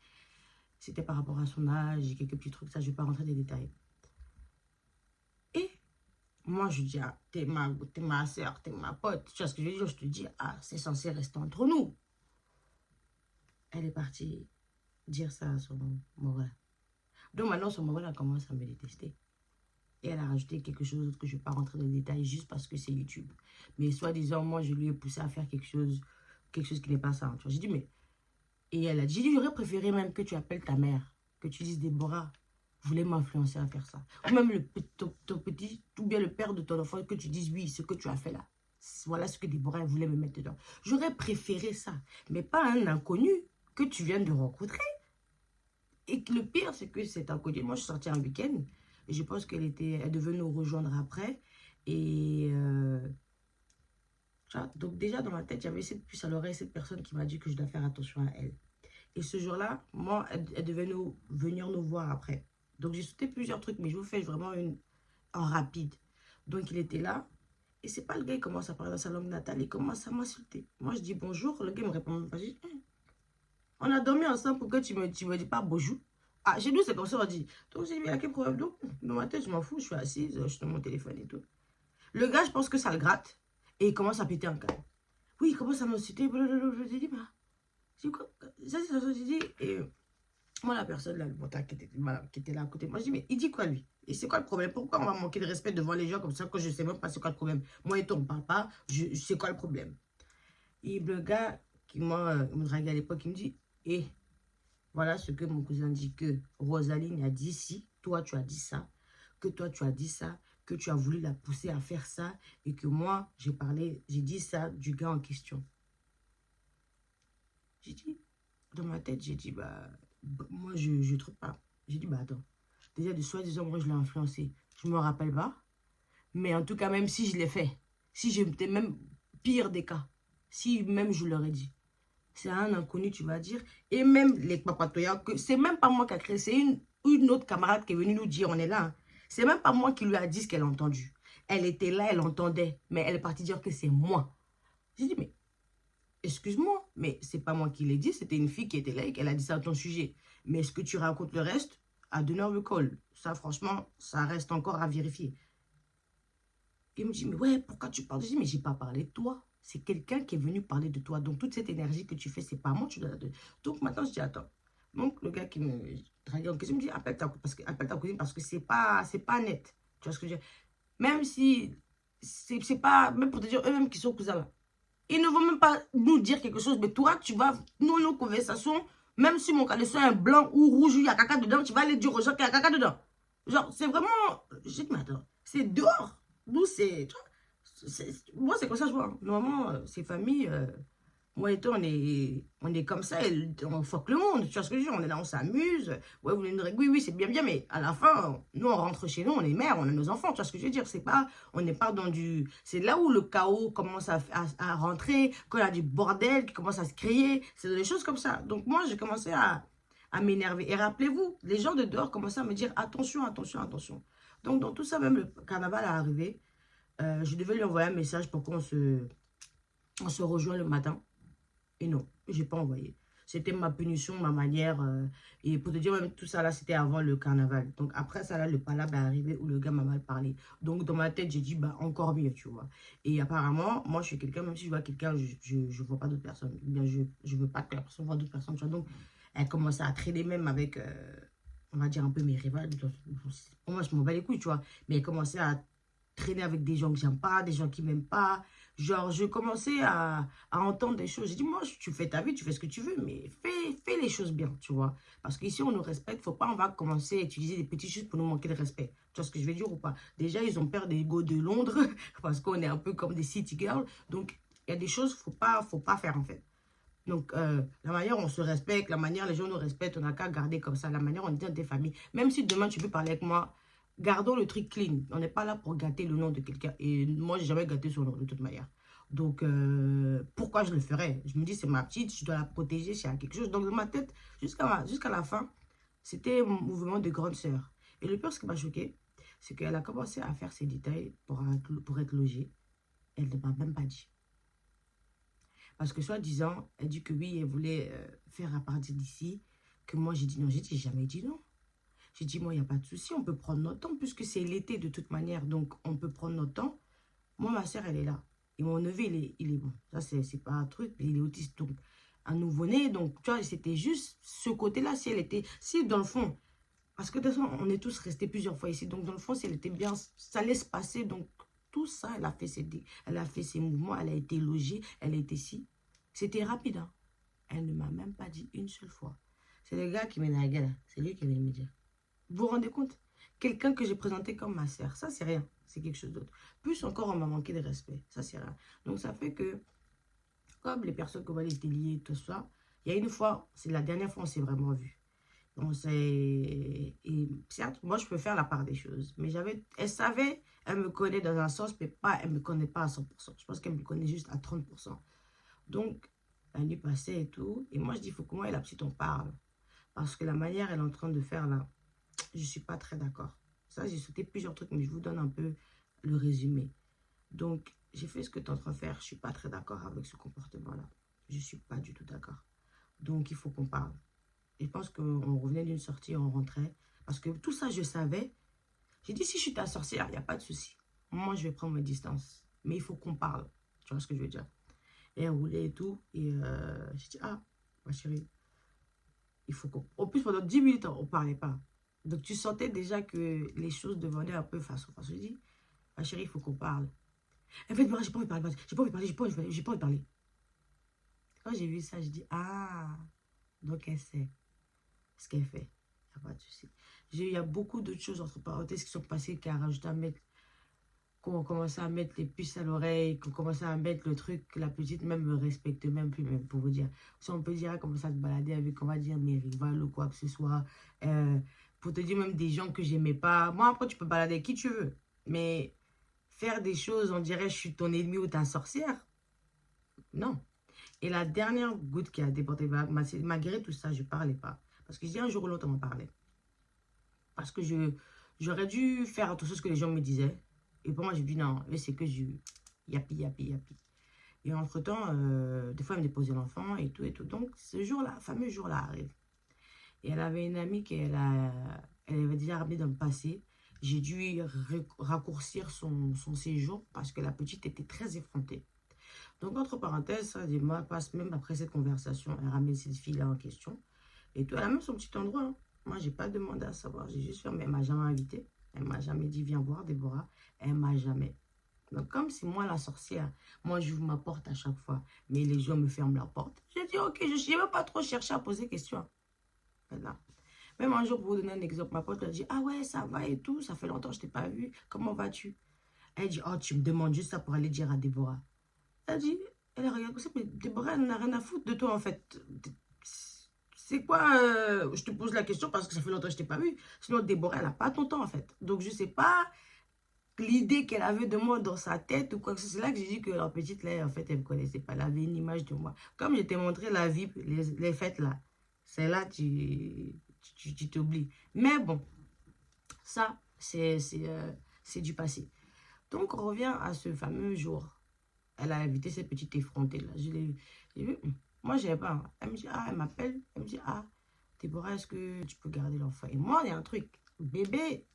C'était par rapport à son âge et quelques petits trucs, ça je ne vais pas rentrer dans les détails. Et moi je dis, ah, t'es ma soeur, t'es ma pote. Tu vois ce que je veux dire? Je te dis, ah, c'est censé rester entre nous. Elle est partie dire ça à son moral. Donc maintenant, son moral a commencé à me détester. Et elle a rajouté quelque chose d'autre que je ne vais pas rentrer dans les détails juste parce que c'est YouTube. Mais soi-disant, moi, je lui ai poussé à faire quelque chose qui n'est pas ça. J'ai dit, mais... Et elle a dit, j'aurais préféré même que tu appelles ta mère, que tu dises, Déborah voulait m'influencer à faire ça. Ou même ton petit, ou bien le père de ton enfant, que tu dises, oui, ce que tu as fait là. Voilà ce que Déborah voulait me mettre dedans. J'aurais préféré ça. Mais pas un inconnu que tu viens de rencontrer. Et le pire, c'est que cet inconnu, moi, je suis sortie un week-end. Et je pense qu'elle devait nous rejoindre après. Et donc déjà dans ma tête, j'avais cette puce à l'oreille, cette personne qui m'a dit que je dois faire attention à elle. Et ce jour-là, moi, elle devait venir nous voir après. Donc j'ai sauté plusieurs trucs, mais je vous fais vraiment en rapide. Donc il était là. Et c'est pas le gars qui commence à parler dans sa langue natale, il commence à m'insulter. Moi je dis bonjour, le gars me répond même pas. Je dis, on a dormi ensemble, pourquoi tu me dis pas bonjour? Ah, chez nous, c'est comme ça, on dit. Donc, j'ai dit, mais il y a quel problème? Donc, dans ma tête, je m'en fous, je suis assise, je suis dans mon téléphone et tout. Le gars, je pense que ça le gratte. Et il commence à péter un câble. Oui, il commence à m'insulter. J'ai dit, bah, c'est quoi? Ça, c'est ce que j'ai dit. Et moi, la personne, là, le montagne qui était là à côté de moi, je dis, mais il dit quoi, lui? Et c'est quoi le problème? Pourquoi on va manquer de respect devant les gens comme ça que je sais même pas c'est quoi le problème? Moi et toi, on parle pas. C'est quoi le problème? Et le gars qui me draguait à l'époque, il me dit, eh, voilà ce que mon cousin dit, que Rosaline a dit ci, toi tu as dit ça, que toi tu as dit ça, que tu as voulu la pousser à faire ça, et que moi, j'ai dit ça du gars en question. J'ai dit, dans ma tête, j'ai dit, moi je trouve pas. J'ai dit, bah attends, déjà de soi-disant, moi je l'ai influencé, je me rappelle pas, mais en tout cas, même si je l'ai fait, si j'étais même pire des cas, si même je leur ai dit, c'est un inconnu, tu vas dire. Et même les papatoyas, que c'est même pas moi qui a créé, c'est une autre camarade qui est venue nous dire, on est là. Hein. C'est même pas moi qui lui a dit ce qu'elle a entendu. Elle était là, elle entendait, mais elle est partie dire que c'est moi. J'ai dit, mais excuse-moi, mais c'est pas moi qui l'ai dit, c'était une fille qui était là et qu'elle a dit ça à ton sujet. Mais est-ce que tu racontes le reste? À donneur de call. Ça, franchement, ça reste encore à vérifier. Il me dit, mais ouais, pourquoi tu parles? Je dis, mais j'ai pas parlé de toi. C'est quelqu'un qui est venu parler de toi. Donc, toute cette énergie que tu fais, c'est pas moi, tu dois la donner. Donc, maintenant, je dis, attends. Donc, le gars qui me draguait en question me dit, appelle ta cousine parce que c'est pas net. Tu vois ce que je veux dire? Même si, c'est pas, même pour te dire, eux-mêmes qui sont cousins là. Ils ne vont même pas nous dire quelque chose, mais toi, tu vas, nous, nos conversations, même si mon caleçon est blanc ou rouge, il y a caca dedans, tu vas aller dire aux gens qu'il y a caca dedans. Genre, c'est vraiment, je dis, mais attends, c'est dehors. Nous, c'est, moi, c'est comme ça, je vois. Normalement, ces familles, moi et toi, on est comme ça, et on fuck le monde. Tu vois ce que je veux dire? On est là, on s'amuse. Ouais, vous voulez nous régler? Oui, oui, c'est bien, bien, mais à la fin, nous, on rentre chez nous, on est mère, on a nos enfants. Tu vois ce que je veux dire? C'est pas, on n'est pas dans du. C'est là où le chaos commence à rentrer, quand il y a du bordel qui commence à se créer. C'est des choses comme ça. Donc, moi, j'ai commencé à m'énerver. Et rappelez-vous, les gens de dehors commençaient à me dire attention, attention, attention. Donc, dans tout ça, même le carnaval est arrivé. Je devais lui envoyer un message pour on se rejoint le matin. Et non, je n'ai pas envoyé. C'était ma punition, ma manière. Et pour te dire, même tout ça là, c'était avant le carnaval. Donc après ça là, le palabre est arrivé où le gars m'a mal parlé. Donc dans ma tête, j'ai dit, bah encore mieux, tu vois. Et apparemment, moi je suis quelqu'un, même si je vois quelqu'un, je vois pas d'autres personnes. Ou bien je veux pas que la personne voit d'autres personnes, tu vois. Donc elle commençait à traîner même avec, on va dire un peu mes rivales. Pour moi, je m'en bats les couilles, tu vois. Mais elle commençait à traîner avec des gens que j'aime pas, des gens qui m'aiment pas. Genre, je commençais à entendre des choses. J'ai dit, moi, tu fais ta vie, tu fais ce que tu veux, mais fais les choses bien, tu vois. Parce qu'ici, on nous respecte. Faut pas, on va commencer à utiliser des petites choses pour nous manquer de respect. Tu vois ce que je veux dire ou pas? Déjà, ils ont peur des go de Londres parce qu'on est un peu comme des city girls. Donc, il y a des choses, faut pas faire, en fait. Donc, la manière on se respecte, la manière les gens nous respectent, on n'a qu'à garder comme ça. La manière on dit dans tes familles. Même si demain tu peux parler avec moi, gardons le truc clean. On n'est pas là pour gâter le nom de quelqu'un. Et moi, j'ai jamais gâté son nom de toute manière. Donc, pourquoi je le ferais? Je me dis, c'est ma petite, je dois la protéger s'il y a quelque chose. Donc, dans ma tête, jusqu'à la fin, c'était mon mouvement de grande sœur. Et le pire, ce qui m'a choqué, c'est qu'elle a commencé à faire ses détails pour être logée. Elle ne m'a même pas dit. Parce que soi-disant, elle dit que oui, elle voulait faire à partir d'ici. Que moi, j'ai dit non. J'ai dit, jamais dit non. J'ai dit, moi, il n'y a pas de souci. On peut prendre notre temps puisque c'est l'été de toute manière. Donc, on peut prendre notre temps. Moi, ma soeur, elle est là. Et mon neveu, il est bon. Ça, c'est pas un truc. Il est autiste. Donc, un nouveau-né. Donc, tu vois, c'était juste ce côté-là. Si elle était... Si, dans le fond... Parce que de toute façon, on est tous restés plusieurs fois ici. Donc, dans le fond, si elle était bien... Ça laisse passer. Donc, tout ça, elle a fait ses mouvements. Elle a été logée. Elle a été ici. C'était rapide, hein. Elle ne m'a même pas dit une seule fois. C'est le gars qui m'a dragué là. C'est lui qui vient me dire. Vous vous rendez compte? Quelqu'un que j'ai présenté comme ma sœur. Ça, c'est rien. C'est quelque chose d'autre. Plus encore, on m'a manqué de respect. Ça, c'est rien. Donc, ça fait que, comme les personnes que vous voyez étaient liées, tout ça, il y a une fois, c'est la dernière fois, on s'est vraiment vu. On s'est... Et certes, moi, je peux faire la part des choses. Mais elle savait, elle me connaît dans un sens, mais pas, elle ne me connaît pas à 100%. Je pense qu'elle me connaît juste à 30%. Donc, la nuit passait et tout. Et moi, je dis, il faut que moi et la petite, on parle. Parce que la manière elle est en train de faire là, je ne suis pas très d'accord. Ça, j'ai sauté plusieurs trucs, mais je vous donne un peu le résumé. Donc, j'ai fait ce que tu es en train de faire. Je ne suis pas très d'accord avec ce comportement-là. Je ne suis pas du tout d'accord. Donc, il faut qu'on parle. Je pense qu'on revenait d'une sortie, on rentrait. Parce que tout ça, je savais. J'ai dit, si je suis ta sorcière, il n'y a pas de souci. Moi, je vais prendre mes distances. Mais il faut qu'on parle. Tu vois ce que je veux dire? Et elle roulait et tout. Et j'ai dit, ah, ma chérie, il faut qu'on... En plus, pendant 10 minutes, on ne parlait pas. Donc, tu sentais déjà que les choses devenaient un peu face à face. Je dis, ma chérie, il faut qu'on parle. Elle fait, j'ai pas envie de parler, j'ai pas envie de parler, j'ai pas envie de parler. Quand j'ai vu ça, je dis, ah, donc elle sait ce qu'elle fait. Il n'y a pas de souci. Il y a beaucoup d'autres choses, entre parenthèses, qui sont passées, qui a rajouté à mettre, qu'on commençait à mettre les puces à l'oreille, qu'on commençait à mettre le truc, la petite même me respecte même plus, même pour vous dire. Si on peut dire, elle commence à se balader avec, on va dire, mes rivales ou quoi que ce soit. Pour te dire même des gens que j'aimais pas. Moi, après, tu peux balader avec qui tu veux. Mais faire des choses, on dirait, je suis ton ennemi ou ta sorcière. Non. Et la dernière goutte qui a déporté, malgré tout ça, je ne parlais pas. Parce que je dis un jour ou l'autre, on m'en parlait. Parce que j'aurais dû faire tout ce que les gens me disaient. Et pour moi, j'ai dit non, c'est que je... Yapi, yapi, yapi. Et entre-temps, des fois, elle me déposait l'enfant et tout et tout. Donc, ce jour-là, fameux jour-là arrive. Et elle avait une amie elle avait déjà ramené dans le passé. J'ai dû raccourcir son séjour parce que la petite était très effrontée. Donc, entre parenthèses, ça, des mois passent même après cette conversation. Elle ramène cette fille-là en question. Et tout, elle a même son petit endroit. Hein. Moi, je n'ai pas demandé à savoir. J'ai juste fait, mais elle ne m'a jamais invité. Elle ne m'a jamais dit, viens voir, Déborah. Elle ne m'a jamais. Donc, comme c'est moi la sorcière, moi, j'ouvre ma porte à chaque fois. Mais les gens me ferment la porte. J'ai dit, ok, je n'ai même pas trop cherché à poser question. Maintenant. Même un jour, pour vous donner un exemple, ma pote a dit, ah ouais, ça va et tout. Ça fait longtemps que je ne t'ai pas vu. Comment vas-tu? Elle dit, oh, tu me demandes juste ça pour aller dire à Déborah. Elle dit, elle a regardé comme ça, mais Déborah, elle n'a rien à foutre de toi, en fait. C'est quoi, je te pose la question parce que ça fait longtemps que je ne t'ai pas vu. Sinon, Déborah, elle n'a pas ton temps, en fait. Donc, je ne sais pas l'idée qu'elle avait de moi dans sa tête ou quoi que ce soit. C'est là que j'ai dit que la petite, là, en fait, elle ne me connaissait pas. Elle avait une image de moi. Comme je t'ai montré la vie, les fêtes, là. C'est là, tu t'oublies. Mais bon, ça, c'est du passé. Donc, on revient à ce fameux jour. Elle a invité cette petite effrontée-là. Je l'ai vu. Moi, je n'avais pas. Elle me dit, ah, elle m'appelle. Elle me dit, ah, Déborah, est-ce que tu peux garder l'enfant? Et moi, il y a un truc. Bébé,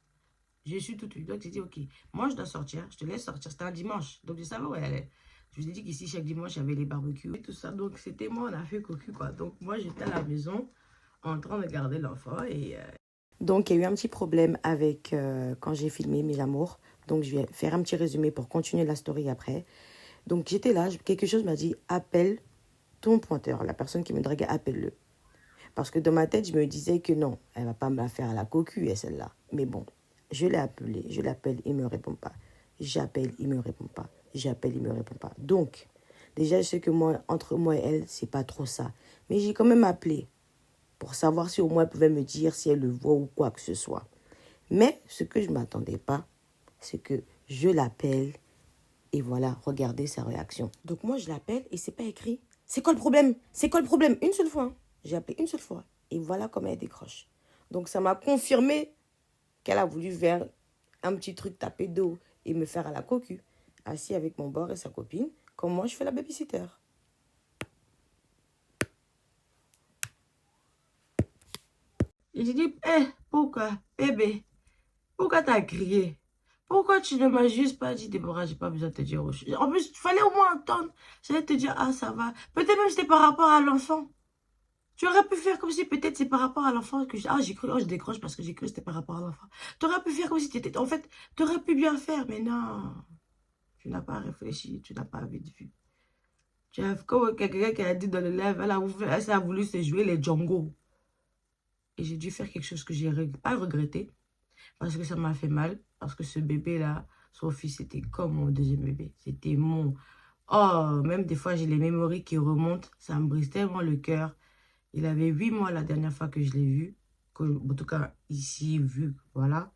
je suis toute huile. Donc, j'ai dit, ok, moi, je dois sortir. Je te laisse sortir. C'était un dimanche. Donc, je savais où elle allait. Je vous ai dit qu'ici, chaque dimanche, il y avait les barbecues et tout ça. Donc, c'était moi, on a fait cocu, quoi. Donc, moi, j'étais à la maison en train de garder l'enfant. Et donc, il y a eu un petit problème avec quand j'ai filmé mes amours. Donc, je vais faire un petit résumé pour continuer la story après. Donc, j'étais là, quelque chose m'a dit, appelle ton pointeur. La personne qui me draguait, appelle-le. Parce que dans ma tête, je me disais que non, elle ne va pas me la faire à la cocu, celle-là. Mais bon, je l'ai appelé, je l'appelle, il ne me répond pas. J'appelle, il ne me répond pas. J'appelle, il ne me répond pas. Donc, déjà, je sais que moi, entre moi et elle, c'est pas trop ça. Mais j'ai quand même appelé pour savoir si au moins elle pouvait me dire si elle le voit ou quoi que ce soit. Mais ce que je ne m'attendais pas, c'est que je l'appelle. Et voilà, regardez sa réaction. Donc moi, je l'appelle et c'est pas écrit. C'est quoi le problème? C'est quoi le problème? Une seule fois. Hein. J'ai appelé une seule fois. Et voilà comment elle décroche. Donc ça m'a confirmé qu'elle a voulu faire un petit truc taper d'eau et me faire à la cocu. Assis avec mon bord et sa copine. Comme moi, je fais la babysitter. Et j'ai dit, pourquoi, bébé? Pourquoi t'as crié? Pourquoi tu ne m'as juste pas dit, Déborah, j'ai pas besoin de te dire autre chose. En plus, il fallait au moins entendre. J'allais te dire, ah, ça va. Peut-être même c'était par rapport à l'enfant. Tu aurais pu faire comme si peut-être c'est par rapport à l'enfant que j'ai cru, je décroche parce que j'ai cru que c'était par rapport à l'enfant. Tu aurais pu faire comme si tu étais, en fait, tu aurais pu bien faire, mais non. Tu n'as pas réfléchi, tu n'as pas vite vu. Tu as comme quelqu'un qui a dit dans le live, elle a voulu se jouer les Django. Et j'ai dû faire quelque chose que j'ai pas regretté. Parce que ça m'a fait mal. Parce que ce bébé-là, son fils, c'était comme mon deuxième bébé. C'était mon... Oh, même des fois, j'ai les mémories qui remontent. Ça me brise tellement le cœur. Il avait 8 mois la dernière fois que je l'ai vu. En tout cas, ici, vu, voilà.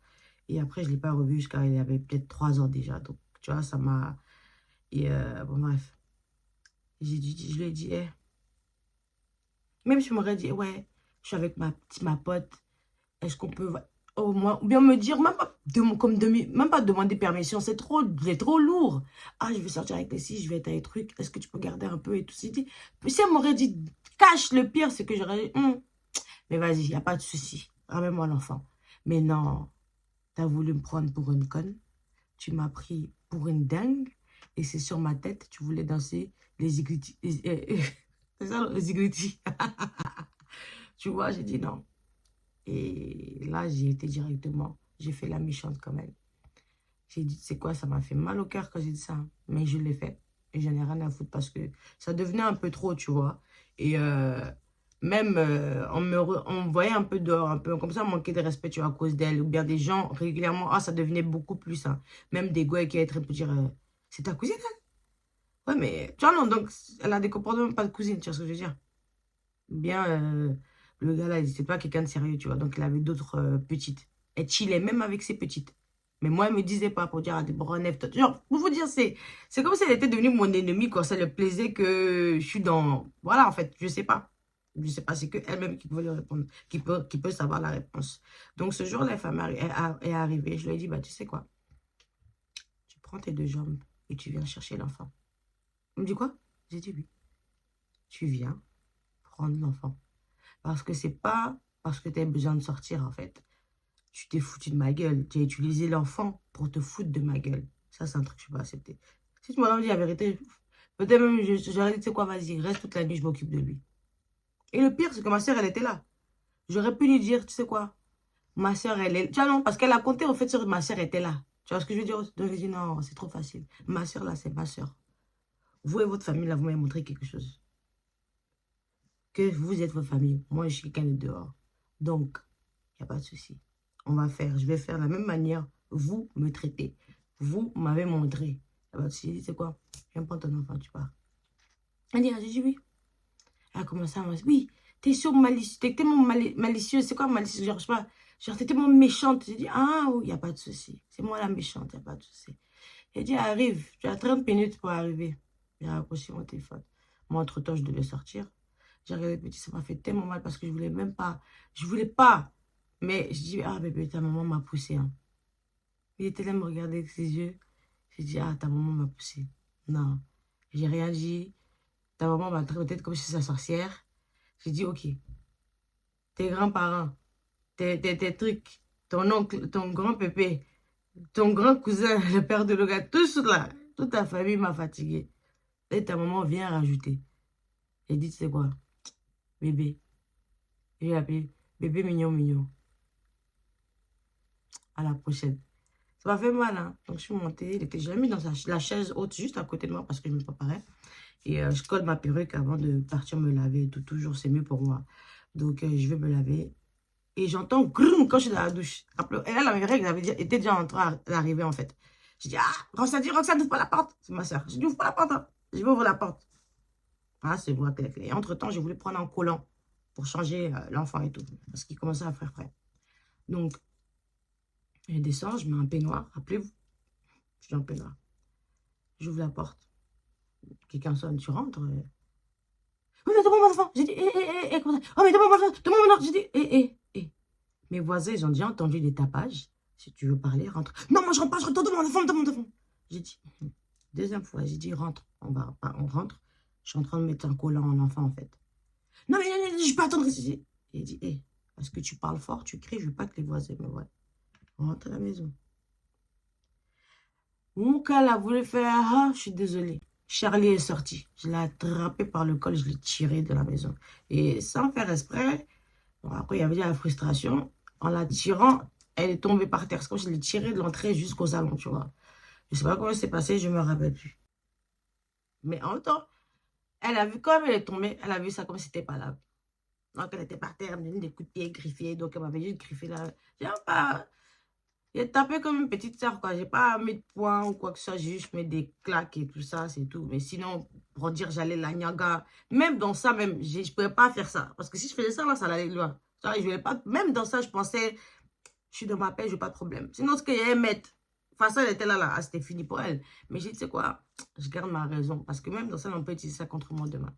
Et après, je ne l'ai pas revu jusqu'à... Il avait peut-être 3 ans déjà. Donc, tu vois, ça m'a... Et bon, bref. Je lui ai dit, même si je m'aurais dit, ouais, je suis avec ma pote. Est-ce qu'on peut... Au moins, ou bien me dire, même pas demander permission, c'est trop lourd. Ah, je vais sortir avec les filles, je vais être avec les trucs, est-ce que tu peux garder un peu et tout. Si elle m'aurait dit, cache, le pire, c'est que j'aurais dit, Mais vas-y, il n'y a pas de souci. Ramène-moi l'enfant. Mais non, tu as voulu me prendre pour une conne. Tu m'as pris pour une dingue. Et c'est sur ma tête, tu voulais danser les zigoutis. C'est ça, les zigoutis. Tu vois, j'ai dit non. Et là, j'ai été directement. J'ai fait la méchante quand même. J'ai dit, c'est quoi, ça m'a fait mal au cœur quand j'ai dit ça. Mais je l'ai fait. Et j'en ai rien à foutre parce que ça devenait un peu trop, tu vois. Et même, on me voyait un peu dehors, un peu comme ça, manquer de respect, tu vois, à cause d'elle. Ou bien des gens, régulièrement, ah, ça devenait beaucoup plus, hein. Même des gars qui étaient pour dire, c'est ta cousine, elle? Ouais, mais, tu vois, non, donc, elle a des comportements pas de cousine, tu vois ce que je veux dire. Bien, le gars là, c'était pas quelqu'un de sérieux, tu vois. Donc, il avait d'autres petites. Elle chillait même avec ses petites. Mais moi, elle me disait pas pour dire à des bronefs. Genre, pour vous dire, c'est comme si elle était devenue mon ennemie, quoi. Ça le plaisait que je suis dans. Voilà, en fait, je sais pas. Je sais pas, c'est que elle-même qui peut lui répondre, qui peut savoir la réponse. Donc, ce jour, la femme est arrivée. Je lui ai dit, bah, tu sais quoi? Tu prends tes deux jambes et tu viens chercher l'enfant. Elle me dit quoi? J'ai dit oui. Tu viens prendre l'enfant. Parce que c'est pas parce que tu as besoin de sortir, en fait. Tu t'es foutu de ma gueule. Tu as utilisé l'enfant pour te foutre de ma gueule. Ça, c'est un truc que je ne peux pas accepter. Si tu m'as dit la vérité, peut-être même, j'aurais dit, tu sais quoi, vas-y, reste toute la nuit, je m'occupe de lui. Et le pire, c'est que ma soeur, elle était là. J'aurais pu lui dire, tu sais quoi, ma soeur, elle est... Tu vois, non, parce qu'elle a compté, en fait, sur ma soeur était là. Tu vois ce que je veux dire? Donc, j'ai dit, non, c'est trop facile. Ma soeur, là, c'est ma soeur. Vous et votre famille, là, vous m'avez montré quelque chose. Que vous êtes votre famille. Moi, je suis quelqu'un de dehors. Donc, il n'y a pas de souci. On va faire, je vais faire de la même manière. Vous me traitez. Vous m'avez montré. Il n'y a pas de souci. C'est quoi? Viens prendre ton enfant, tu pars. Elle dit, ah, j'ai dit oui. Elle a commencé à me dire, oui, t'es sûr malicieux, t'es tellement malicieux. C'est quoi malicieux? Genre, je sais pas, genre, t'es tellement méchante. J'ai dit, ah, oui, il n'y a pas de souci. C'est moi la méchante, il n'y a pas de souci. Elle dit, arrive, tu as 30 minutes pour arriver. J'ai raccroché mon téléphone. Moi, entre-temps, je devais sortir. J'ai regardé petit, ça m'a fait tellement mal parce que je voulais même pas. Je voulais pas. Mais je dis, ah bébé, ta maman m'a poussé, hein. Il était là, me regarder avec ses yeux. J'ai dit, ah, ta maman m'a poussé. Non, j'ai rien dit. Ta maman m'a traité peut-être comme si c'était sa sorcière. J'ai dit, ok, tes grands-parents, tes trucs, ton oncle, ton grand pépé, ton grand cousin, le père de Loga, tous là, toute ta famille m'a fatigué. Et ta maman vient rajouter. J'ai dit, tu sais quoi, bébé. J'ai appelé bébé mignon, mignon. À la prochaine. Ça m'a fait mal, hein. Donc, je suis montée. Je l'ai mis dans la chaise haute, juste à côté de moi, parce que je me préparais. Et je colle ma perruque avant de partir me laver. Et tout, toujours, c'est mieux pour moi. Donc, je vais me laver. Et j'entends groum quand je suis dans la douche. Et là, la règle était déjà en train d'arriver, en fait. Je dis, ah, Roxane, n'ouvre pas la porte. C'est ma soeur. Je dis, ouvre pas la porte, hein. Je vais ouvrir la porte. Ah, c'est moi. Et entre-temps, j'ai voulu prendre un collant pour changer l'enfant et tout. Parce qu'il commençait à faire frais. Donc, je descends, je mets un peignoir. Rappelez-vous, je suis en peignoir. J'ouvre la porte. Quelqu'un sonne, tu rentres. Oui, mais donne-moi mon enfant. J'ai dit, comment ça? Oh, mais donne-moi mon enfant. Donne-moi mon enfant. J'ai dit, Mes voisins, ils ont déjà entendu des tapages. Si tu veux parler, rentre. Non, moi, je rentre pas, je rentre. Donne-moi mon enfant. J'ai dit, deuxième fois, j'ai dit, rentre. On rentre. Je suis en train de mettre un collant en enfant, en fait. Non, mais je peux attendre. J'ai dit, parce que tu parles fort, tu cries, je veux pas que les voisins me voient. On rentre à la maison. Mon cas a voulu faire, ah, je suis désolée. Charlie est sorti. Je l'ai attrapé par le col, je l'ai tiré de la maison. Et sans faire exprès, bon, après il y avait de la frustration. En la tirant, elle est tombée par terre. C'est comme si je l'ai tirée de l'entrée jusqu'au salon, tu vois. Je ne sais pas comment c'est passé, je ne me rappelle plus. Mais en même temps, elle a vu, comme elle est tombée, elle a vu ça comme si c'était pas là. Donc elle était par terre, elle me donnait des coups de pied griffiers. Donc elle m'avait juste griffé là. J'ai pas... J'ai tapé comme une petite sœur, quoi. J'ai pas mis de poing ou quoi que ce soit. J'ai juste mis des claques et tout ça, c'est tout. Mais sinon, pour dire j'allais la niaga, même dans ça, même, je ne pouvais pas faire ça. Parce que si je faisais ça, là, ça allait loin. Ça, je voulais pas... Même dans ça, je pensais, je suis dans ma paix, je n'ai pas de problème. Sinon, ce qu'il y avait mettre, enfin, ça, elle était là, ah, c'était fini pour elle. Mais j'ai dit, tu sais quoi, je garde ma raison. Parce que même dans ça, on peut utiliser ça contre moi demain.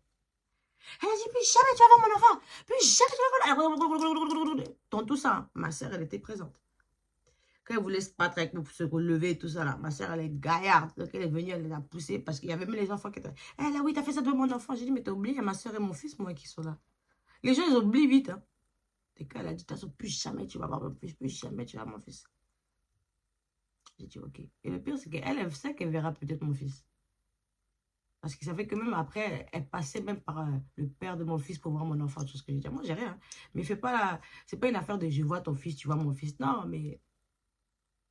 Elle a dit, plus jamais tu vas voir mon enfant. Plus jamais tu vas voir. Dans tout ça, ma soeur, elle était présente. Quand elle voulait se battre avec moi pour se relever et tout ça, là, ma soeur, elle est gaillarde. Donc, elle est venue, elle l'a poussée parce qu'il y avait même les enfants qui étaient. Elle a oui, t'as fait ça devant mon enfant. J'ai dit, mais t'as oublié, il y a ma soeur et mon fils, moi, qui sont là. Les gens, ils oublient vite. Hein. Dès qu'elle a dit, de toute façon, plus jamais tu vas voir mon fils, plus jamais tu vas voir mon fils. J'ai dit, ok. Et le pire, c'est qu'elle, elle sait qu'elle verra peut-être mon fils. Parce que ça fait que même après, elle passait même par le père de mon fils pour voir mon enfant. Tout ce que j'ai dit. Moi, j'ai rien. Mais fais pas la... C'est pas une affaire de je vois ton fils, tu vois mon fils. Non, mais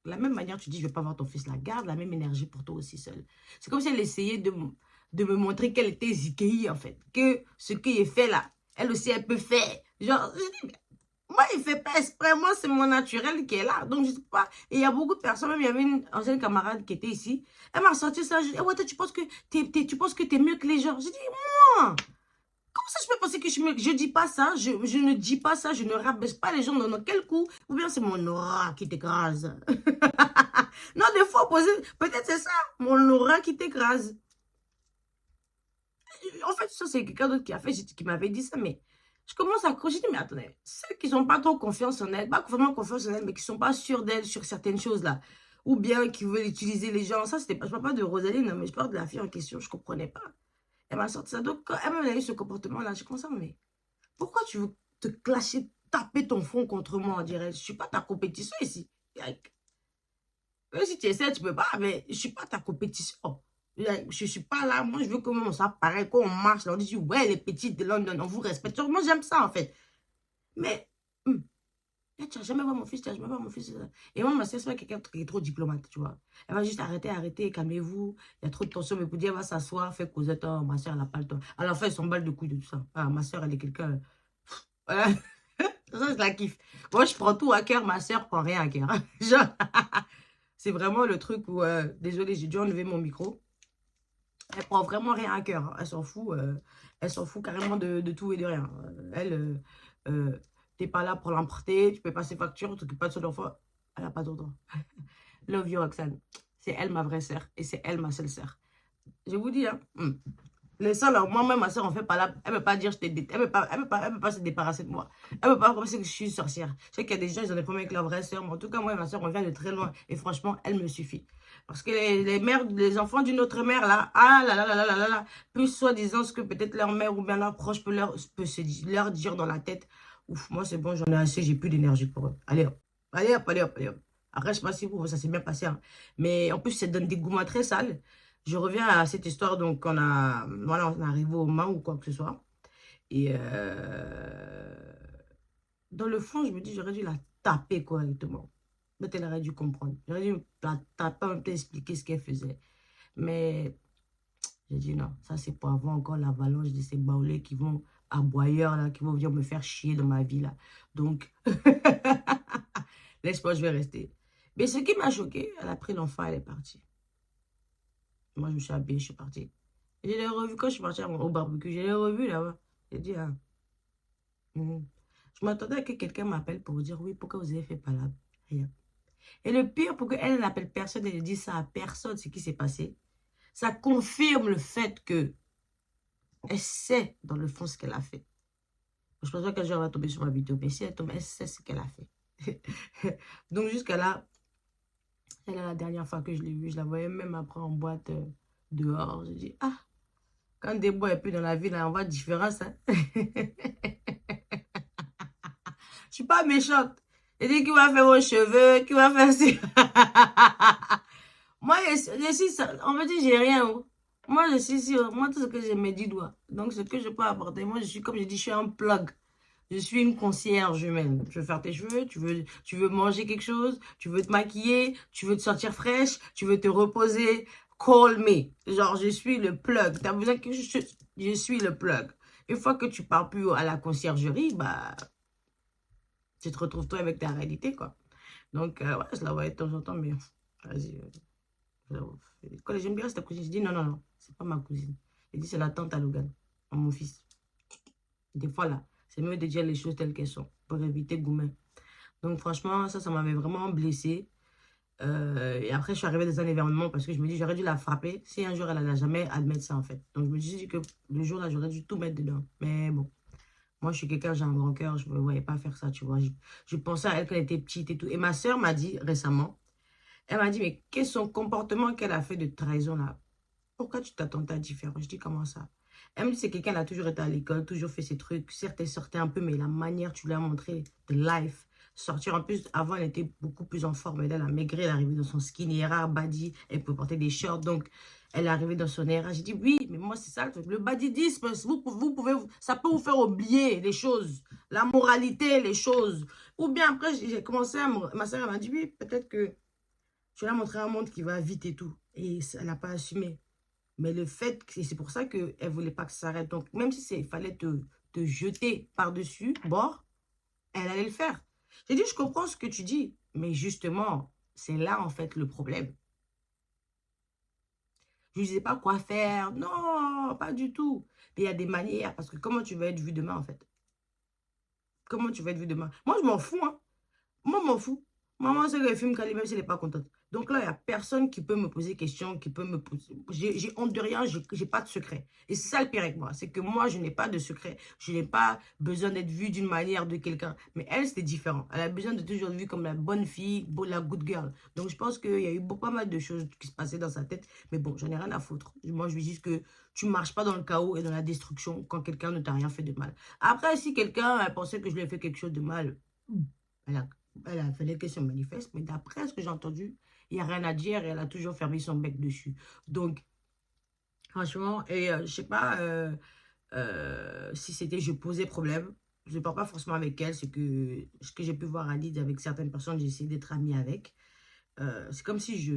de la même manière, tu dis je vais pas voir ton fils. La garde la même énergie pour toi aussi seule. C'est comme si elle essayait de me montrer qu'elle était Zikei, en fait. Que ce qui est fait là, elle aussi, elle peut faire. Genre, je dis, moi, il ne fait pas exprès. Moi, c'est mon naturel qui est là. Donc, je ne sais pas. Et il y a beaucoup de personnes. Même, il y avait une ancienne camarade qui était ici. Elle m'a sorti ça. Je dis, ouais, toi, tu penses que tu es mieux que les gens. Je dis, moi, comment ça, je peux penser que je suis mieux? Je ne dis pas ça. Je ne dis pas ça. Je ne rabaisse pas les gens dans quel coup. Ou bien, c'est mon aura qui t'écrase. Non, des fois, peut-être c'est ça. Mon aura qui t'écrase. En fait, ça, c'est quelqu'un d'autre qui m'avait dit ça, mais je commence à crocher. Mais attendez, celles qui n'ont pas trop confiance en elles, pas vraiment confiance en elles, mais qui ne sont pas sûres d'elles sur certaines choses là, ou bien qui veulent utiliser les gens, ça, c'était pas, je parle pas de Rosaline, mais je parle de la fille en question, je ne comprenais pas. Elle m'a sorti ça. Donc, quand elle m'a eu ce comportement-là, j'ai commencé à me dire, mais pourquoi tu veux te clasher, taper ton front contre moi, on dirait, je ne suis pas ta compétition ici. Like, même si tu essaies, tu ne peux pas, mais je ne suis pas ta compétition. Je ne suis pas là, moi je veux que ça paraît qu'on marche, là, on dit ouais les petites de London, on vous respecte. Moi j'aime ça en fait. Mais tu n'as jamais vu mon fils, tu n'as jamais vu mon fils. Et moi ma soeur, c'est pas quelqu'un qui est trop diplomate, tu vois. Elle va juste arrêter, calmez-vous, il y a trop de tension, mais pour dire elle va s'asseoir, faire Cosette, oh, ma soeur elle n'a pas le temps. À la fin elle s'emballe de couilles de tout ça. Ah, ma soeur elle est quelqu'un. Voilà. Ça je la kiffe. Moi je prends tout à cœur, ma soeur prend rien à cœur. Genre, c'est vraiment le truc où, désolé j'ai dû enlever mon micro. Elle prend vraiment rien à cœur. Elle s'en fout. Elle s'en fout carrément de tout et de rien. Elle, t'es pas là pour l'emporter. Tu peux pas ses factures. Tu t'occupes pas de son enfant. Elle n'a pas ton temps. Love you, Roxane. C'est elle ma vraie sœur. Et c'est elle ma seule sœur. Je vous dis, hein. Les seuls, moi-même, ma soeur, on fait pas là. Elle ne peut pas dire, elle peut pas se débarrasser de moi. Elle ne peut pas penser que je suis une sorcière. Je sais qu'il y a des gens, ils ont des problèmes avec leur vraie soeur. Mais en tout cas, moi et ma soeur, on vient de très loin. Et franchement, elle me suffit. Parce que les mères, les enfants d'une autre mère, là, ah là là là là là là là, plus soi-disant ce que peut-être leur mère ou bien leur proche leur dire dans la tête. Ouf, moi, c'est bon, j'en ai assez, j'ai plus d'énergie pour eux. Allez hop, allez hop, allez hop, allez hop. Après, je sais pas si vous, ça s'est bien passé, hein. Mais en plus, ça donne des goûts très sales. Je reviens à cette histoire, donc voilà, on est arrivé au Mans ou quoi que ce soit. Et dans le fond, je me dis, j'aurais dû la taper correctement. Peut-être elle aurait dû comprendre. J'aurais dû la taper, un peu expliquer ce qu'elle faisait. Mais j'ai dit non, ça c'est pour avoir encore l'avalanche de ces baoulés qui vont aboyeurs là, qui vont venir me faire chier dans ma vie là. Donc, laisse-moi, je vais rester. Mais ce qui m'a choqué, elle a pris l'enfant, elle est partie. Moi, je me suis habillée, je suis partie. Je l'ai revu quand je suis partie au barbecue. Je l'ai revu là-bas. J'ai dit, ah. Je m'attendais à que quelqu'un m'appelle pour dire, oui, pourquoi vous avez fait palabre? Rien. Et le pire, pour qu'elle n'appelle personne et ne dise ça à personne, ce qui s'est passé, ça confirme le fait que elle sait dans le fond ce qu'elle a fait. Je pense pas qu'un jour elle va tomber sur ma vidéo, mais si elle tombe, elle sait ce qu'elle a fait. Donc jusqu'à là, c'est la dernière fois que je l'ai vue. Je la voyais même après en boîte dehors. Je dis, ah, quand des bois est plus dans la vie, là, on voit différence. Hein? Je suis pas méchante. Je dis, qui va faire vos cheveux, qui va faire ça. Moi, je suis, on me dit, j'ai rien. Oh. Moi, je suis sûre. Moi, tout ce que j'ai, mes 10 doigts. Donc, ce que je peux apporter, moi, je suis, comme je dis, je suis un plug. Je suis une concierge humaine. Je veux faire tes cheveux, tu veux manger quelque chose, tu veux te maquiller, tu veux te sentir fraîche, tu veux te reposer. Call me. Genre, je suis le plug. T'as besoin que je suis le plug. Une fois que tu pars plus à la conciergerie, bah, tu te retrouves toi avec ta réalité, quoi. Donc, ouais, je la voyais de temps en temps, mais vas-y. Quand j'aime bien cette cousine, je dis non, non, non, c'est pas ma cousine. Je dis c'est la tante à Logan, mon fils. Des fois, là, c'est mieux de dire les choses telles qu'elles sont pour éviter Goumen. Donc, franchement, ça m'avait vraiment blessée. Et après, je suis arrivée dans un événement parce que je me dis, j'aurais dû la frapper si un jour elle n'allait jamais admettre ça, en fait. Donc, je me suis dit que le jour-là, j'aurais dû tout mettre dedans. Mais bon, moi, je suis quelqu'un, j'ai un grand cœur, je ne me voyais pas faire ça, tu vois. Je pensais à elle quand elle était petite et tout. Et ma soeur m'a dit récemment, elle m'a dit, mais quel est son comportement qu'elle a fait de trahison là? Pourquoi tu t'attends à différent? Je dis, comment ça? Même si c'est quelqu'un, elle a toujours été à l'école, toujours fait ses trucs. Certes, elle sortait un peu, mais la manière, tu lui as montré de life. Sortir en plus, avant, elle était beaucoup plus en forme. Elle a maigri, elle est arrivée dans son skinny era, body. Elle peut porter des shorts, donc elle est arrivée dans son era. J'ai dit, oui, mais moi, c'est ça le truc. Le badidisme, ça peut vous faire oublier les choses, la moralité, les choses. Ou bien après, j'ai commencé à ma soeur, elle m'a dit, oui, peut-être que tu vas montrer un monde qui va vite et tout. Et elle n'a pas assumé. Mais le fait, c'est pour ça qu'elle ne voulait pas que ça s'arrête. Donc, même si il fallait te jeter par-dessus, bord, elle allait le faire. J'ai dit, je comprends ce que tu dis. Mais justement, c'est là, en fait, le problème. Je ne disais pas quoi faire. Non, pas du tout. Mais il y a des manières. Parce que comment tu vas être vu demain, en fait? Comment tu vas être vu demain? Moi, je m'en fous, hein. Moi, je m'en fous. Maman, c'est le film Kali, même si elle n'est pas contente. Donc là, il n'y a personne qui peut me poser question, qui peut me poser. J'ai honte de rien, j'ai pas de secret. Et c'est ça le pire avec moi. C'est que moi, je n'ai pas de secret. Je n'ai pas besoin d'être vue d'une manière de quelqu'un. Mais elle, c'était différent. Elle a besoin de toujours être vue comme la bonne fille, la good girl. Donc je pense qu'il y a eu pas mal de choses qui se passaient dans sa tête. Mais bon, j'en ai rien à foutre. Moi, je lui dis que tu ne marches pas dans le chaos et dans la destruction quand quelqu'un ne t'a rien fait de mal. Après, si quelqu'un pensait que je lui ai fait quelque chose de mal, elle a fallait qu'elle se manifeste, mais d'après ce que j'ai entendu, il n'y a rien à dire et elle a toujours fermé son bec dessus. Donc, franchement, et je sais pas si c'était je posais problème. Je ne parle pas forcément avec elle, c'est que ce que j'ai pu voir à Lyd avec certaines personnes, j'ai essayé d'être amie avec. C'est comme si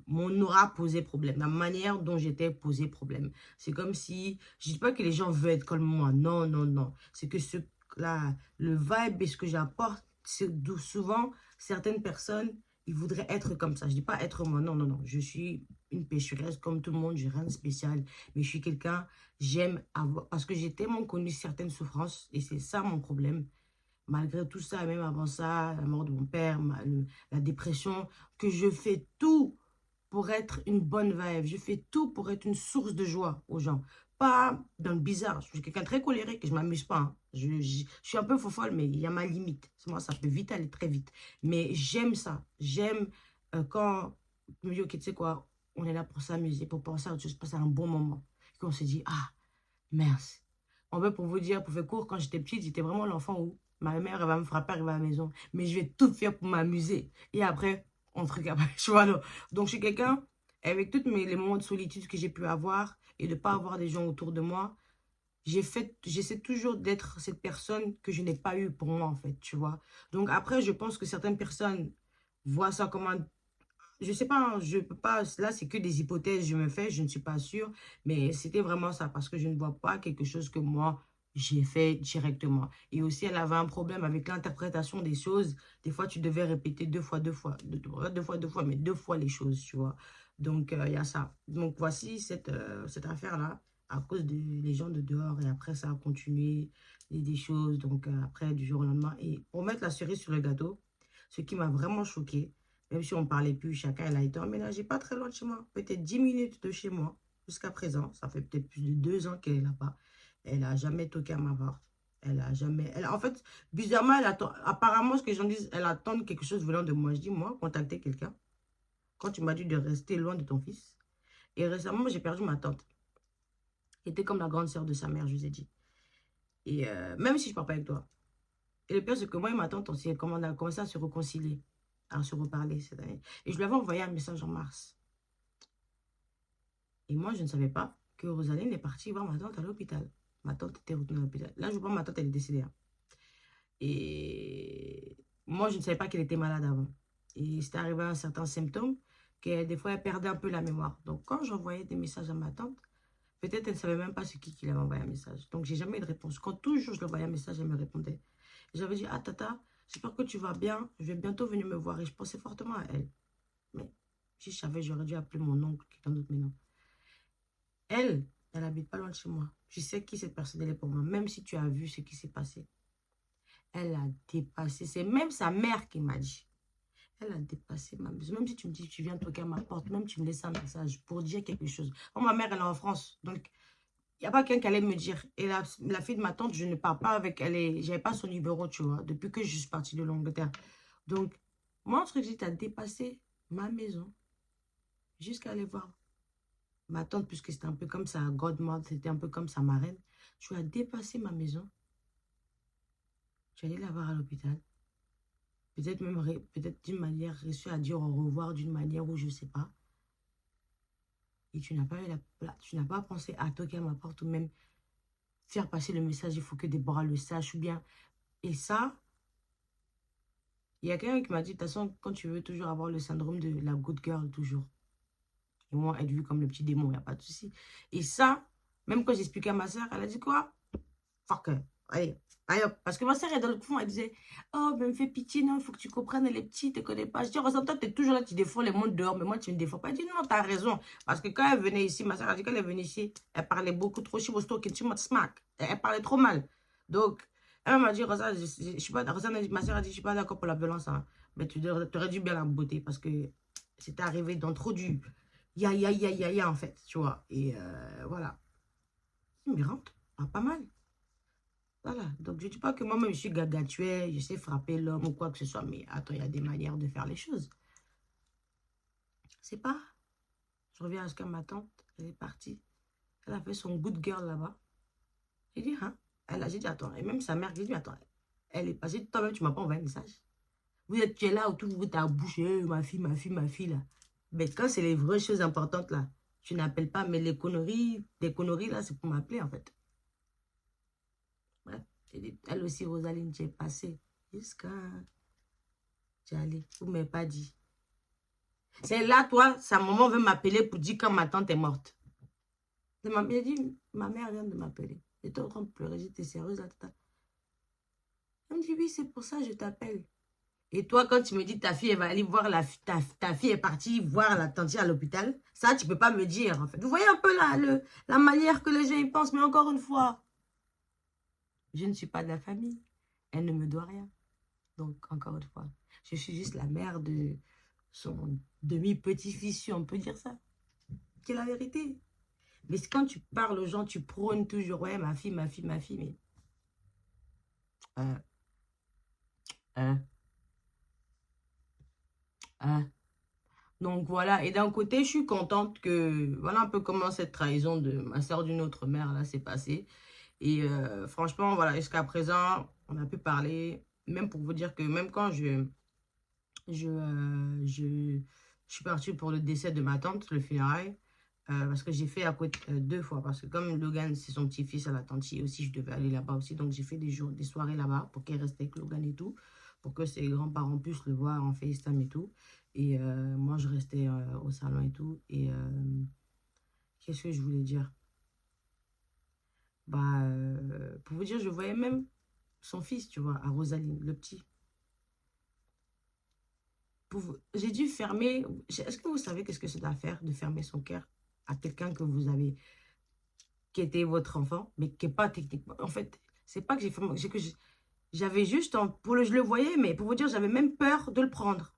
mon aura posait problème, la manière dont j'étais posait problème. C'est comme si, je dis pas que les gens veulent être comme moi, non, non, non. C'est que le vibe et ce que j'apporte, c'est d'où souvent certaines personnes, ils voudraient être comme ça. Je dis pas être moi, non, non, non. Je suis une pécheresse comme tout le monde, j'ai rien de spécial. Mais je suis quelqu'un, j'aime avoir, parce que j'ai tellement connu certaines souffrances, et c'est ça mon problème malgré tout ça, même avant ça, la mort de mon père, la dépression, que je fais tout pour être une bonne vibe. Je fais tout pour être une source de joie aux gens. Pas dans le bizarre. Je suis quelqu'un de très colérique et je ne m'amuse pas, hein. Je suis un peu fofolle, mais il y a ma limite. Moi, ça peut vite aller très vite. Mais j'aime ça. J'aime quand je me dis, ok, tu sais quoi, on est là pour s'amuser, pour penser à autre chose, passer un bon moment. Et qu'on se dit, ah, merci. En fait, pour vous dire, pour faire court, quand j'étais petite, j'étais vraiment l'enfant où ma mère, elle va me frapper, arriver à la maison. Mais je vais tout faire pour m'amuser. Et après, on se regarde. Tu vois, donc, je suis quelqu'un, avec tous les moments de solitude que j'ai pu avoir et de ne pas avoir des gens autour de moi, j'essaie toujours d'être cette personne que je n'ai pas eue pour moi, en fait, tu vois. Donc, après, je pense que certaines personnes voient ça comme un je sais pas, hein, je peux pas, là c'est que des hypothèses, je me fais, je ne suis pas sûre, mais c'était vraiment ça, parce que je ne vois pas quelque chose que moi, j'ai fait directement. Et aussi, elle avait un problème avec l'interprétation des choses. Des fois, tu devais répéter deux fois, mais deux fois les choses, tu vois. Donc, il y a ça. Donc, voici cette affaire-là, à cause des gens de dehors, et après, ça a continué, des choses, donc après, du jour au lendemain. Et pour mettre la cerise sur le gâteau, ce qui m'a vraiment choquée, même si on ne parlait plus, chacun elle a été emménagé pas très loin de chez moi. Peut-être 10 minutes de chez moi jusqu'à présent. Ça fait peut-être plus de 2 ans qu'elle est là-bas. Elle n'a jamais toqué à ma porte. Elle a jamais... en fait, bizarrement, elle attend... Apparemment, ce que les gens disent, elle attend quelque chose venant de moi. Je dis, moi, contacter quelqu'un. Quand tu m'as dit de rester loin de ton fils. Et récemment, j'ai perdu ma tante. Elle était comme la grande sœur de sa mère, je vous ai dit. Et même si je ne parle pas avec toi. Et le pire, c'est que moi et ma tante, on a commencé à se réconcilier, à se reparler cette année. Et je lui avais envoyé un message en mars. Et moi, je ne savais pas que Rosaline est partie voir ma tante à l'hôpital. Ma tante était retournée à l'hôpital. Là, je vois ma tante, elle est décédée, hein. Et moi, je ne savais pas qu'elle était malade avant. Et c'était arrivé à un certain symptôme que des fois, elle perdait un peu la mémoire. Donc, quand j'envoyais des messages à ma tante, peut-être elle ne savait même pas c'est qui lui avait envoyé un message. Donc, j'ai jamais eu de réponse. Quand toujours je lui envoyais un message, elle me répondait. J'avais dit, ah tata, j'espère que tu vas bien. Je vais bientôt venir me voir. Et je pensais fortement à elle. Mais si je savais, j'aurais dû appeler mon oncle, quelqu'un d'autre, mais non. Elle habite pas loin de chez moi. Je sais qui cette personne est pour moi. Même si tu as vu ce qui s'est passé. Elle a dépassé. C'est même sa mère qui m'a dit. Elle a dépassé ma maison. Même si tu me dis, tu viens toquer à ma porte, même tu me laisses un message pour dire quelque chose. Moi, ma mère, elle est en France. Donc, il n'y a pas quelqu'un qui allait me dire. Et la fille de ma tante, je ne parle pas avec elle. Je n'avais pas son numéro, tu vois, depuis que je suis partie de l'Angleterre. Donc, moi, ce que je dis, tu as dépassé ma maison jusqu'à aller voir ma tante, puisque c'était un peu comme sa godmother, c'était un peu comme sa marraine, je lui ai dépassé ma maison. Je suis allée la voir à l'hôpital. Peut-être même, peut-être d'une manière, réussi à dire au revoir d'une manière où je ne sais pas. Et tu n'as pas eu tu n'as pas pensé à toquer à ma porte ou même faire passer le message, il faut que Déborah le sache ou bien. Et ça, il y a quelqu'un qui m'a dit, de toute façon, quand tu veux toujours avoir le syndrome de la good girl, toujours. Et moi, être vue comme le petit démon, il n'y a pas de souci. Et ça, même quand j'expliquais à ma soeur, elle a dit quoi? Fuck her. Allez, allez hop. Parce que ma soeur, elle, dans le fond, elle disait, oh, ben, me fais pitié, non, il faut que tu comprennes, elle est petite, tu ne connais pas. Je dis, Rosam, toi, tu es toujours là, tu défends les mondes dehors, mais moi, tu ne me défends pas. Elle dit, non, tu as raison. Parce que quand elle venait ici, ma soeur a dit, quand elle est venue ici, elle parlait beaucoup trop. She was talking too much smack. Elle parlait trop mal. Donc, elle m'a dit, Rosa, je suis pas, Rosa, ma soeur a dit, je ne suis pas d'accord pour la violence, hein. Mais tu aurais dû bien la beauté parce que c'était arrivé dans trop du ya, en fait, tu vois. Et voilà. Mais rentre, pas mal. Voilà, donc je ne dis pas que moi-même je suis gagatuelle, je sais frapper l'homme ou quoi que ce soit, mais attends, il y a des manières de faire les choses. C'est pas. Je reviens jusqu'à ma tante, elle est partie. Elle a fait son good girl là-bas. J'ai dit, hein? J'ai dit, attends, et même sa mère, j'ai dit, attends, elle est passée, toi-même, tu m'as pas envoyé un message. Tu es là où tout vous t'a bouché, ma fille, là. Mais quand c'est les vraies choses importantes, là, tu n'appelles pas, mais les conneries, là, c'est pour m'appeler, en fait. Bref, elle aussi, Rosaline, tu es passée jusqu'à... Tu es allée, vous ne m'avez pas dit. C'est là, toi, sa maman veut m'appeler pour dire quand ma tante est morte. Elle m'a dit, ma mère vient de m'appeler. J'étais en train de pleurer, j'étais sérieuse, là, tata. Elle me dit, oui, c'est pour ça que je t'appelle. Et toi, quand tu me dis ta fille, elle va aller voir ta fille est partie voir la tante à l'hôpital, ça, tu ne peux pas me dire, en fait. Vous voyez un peu la manière que les gens y pensent, mais encore une fois, je ne suis pas de la famille. Elle ne me doit rien. Donc, encore une fois, je suis juste la mère de son demi-petit-fils, si on peut dire ça. C'est la vérité. Mais quand tu parles aux gens, tu prônes toujours, ouais, ma fille, mais... Euh, euh, euh. Donc voilà, et d'un côté, je suis contente que, voilà un peu comment cette trahison de ma soeur d'une autre mère, là, s'est passée. Et franchement, voilà, jusqu'à présent, on a pu parler, même pour vous dire que même quand je, euh, je, je suis partie pour le décès de ma tante, le funérail, parce que j'ai fait à côté 2 fois, parce que comme Logan, c'est son petit-fils à la tante aussi, je devais aller là-bas aussi, donc j'ai fait des soirées là-bas pour qu'elle reste avec Logan et tout, pour que ses grands-parents puissent le voir en FaceTime et tout, et moi je restais au salon et tout, et qu'est-ce que je voulais dire? Bah, pour vous dire, je voyais même son fils, tu vois, à Rosaline, le petit. J'ai dû fermer. Est-ce que vous savez qu'est-ce que c'est d'affaire de fermer son cœur à quelqu'un que vous avez, qui était votre enfant, mais qui n'est pas techniquement. En fait, c'est pas que j'ai fermé, c'est que j'avais juste, je le voyais, mais pour vous dire, j'avais même peur de le prendre.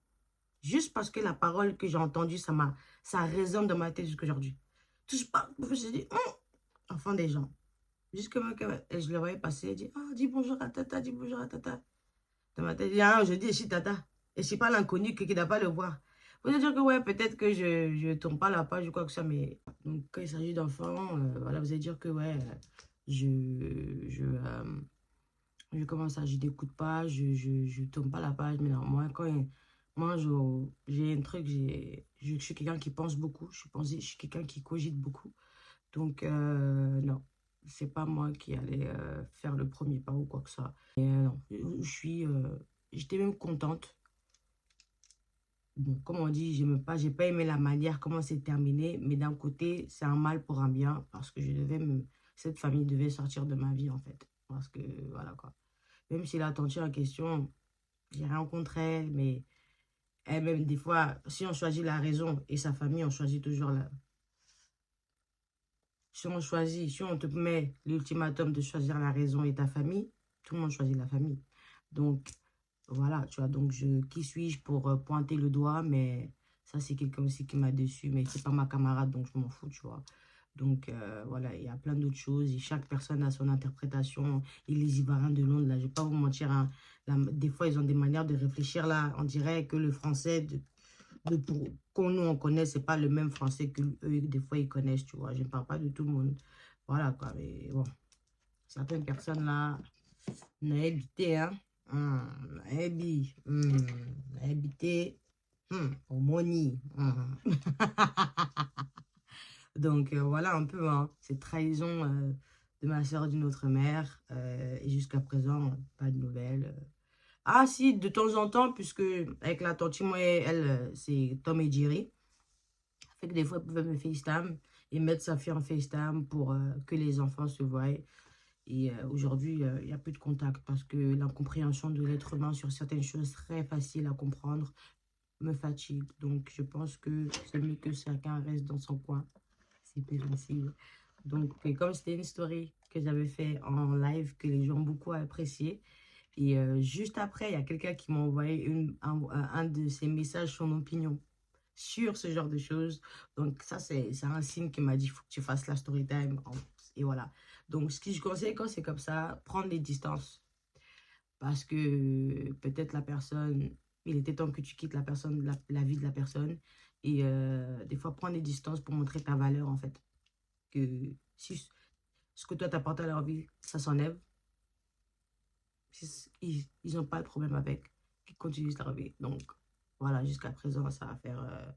Juste parce que la parole que j'ai entendue, ça résonne dans ma tête jusqu'aujourd'hui. Touche pas. J'ai dit, enfant des gens. Jusqu'à que je le voyais passer, elle dit, ah, dis bonjour à tata, dis bonjour à tata. Dans ma tête, je dis, et si tata. Et c'est pas l'inconnu qui n'a pas le voir. Vous allez dire que ouais, peut-être que je ne tourne pas la page ou quoi que ça, mais donc, quand il s'agit d'enfants, voilà, vous allez dire que ouais, je commence à, je n'écoute pas, je tourne pas la page, mais non, moi, j'ai un truc, je suis quelqu'un qui pense beaucoup, je suis quelqu'un qui cogite beaucoup. Donc, non, c'est pas moi qui allais faire le premier pas ou quoi que ça. Et, non, j'étais même contente. Bon, comme on dit, j'ai pas aimé la manière, comment c'est terminé, mais d'un côté, c'est un mal pour un bien, parce que cette famille devait sortir de ma vie, en fait. Parce que, voilà, quoi. Même si la tante en question, j'ai rien contre elle, mais elle-même, des fois, si on choisit la raison et sa famille, on choisit toujours la... Si on te met l'ultimatum de choisir la raison et ta famille, tout le monde choisit la famille. Donc, voilà, tu vois, donc qui suis-je pour pointer le doigt, mais ça, c'est quelqu'un aussi qui m'a déçu, mais c'est pas ma camarade, donc je m'en fous, tu vois. Donc, voilà, il y a plein d'autres choses, et chaque personne a son interprétation, et les Ivoiriens de Londres, là, je vais pas vous mentir, hein, des fois, ils ont des manières de réfléchir, là, on dirait que le français, qu'on nous on connaît, c'est pas le même français que eux, des fois ils connaissent, tu vois. Je ne parle pas de tout le monde. Voilà quoi, mais bon. Certaines personnes là, on a habité, hein. On a habité, au Moni. Donc voilà un peu, hein, cette trahison de ma soeur d'une autre mère. Et jusqu'à présent, pas de nouvelles. Ah si, de temps en temps, puisque avec la tante moi elle, c'est Tom et Jerry. Fait que des fois, elle pouvait me FaceTime et mettre sa fille en FaceTime pour que les enfants se voient. Et aujourd'hui, il n'y a plus de contact parce que l'incompréhension de l'être humain sur certaines choses très faciles à comprendre me fatigue. Donc, je pense que c'est mieux que chacun reste dans son coin. C'est plus facile. Donc, comme c'était une story que j'avais fait en live, que les gens ont beaucoup apprécié, et juste après, il y a quelqu'un qui m'a envoyé un de ses messages, son opinion sur ce genre de choses. Donc, ça, c'est un signe qui m'a dit, il faut que tu fasses la story time. Et voilà. Donc, ce que je conseille quand c'est comme ça, prendre les distances. Parce que peut-être la personne, il était temps que tu quittes la personne, la vie de la personne. Et des fois, prendre des distances pour montrer ta valeur, en fait. Que si ce que toi t'apportes à leur vie, ça s'enlève. Ils n'ont pas de problème avec. Ils continuent leur vie. Donc, voilà, jusqu'à présent, ça va faire...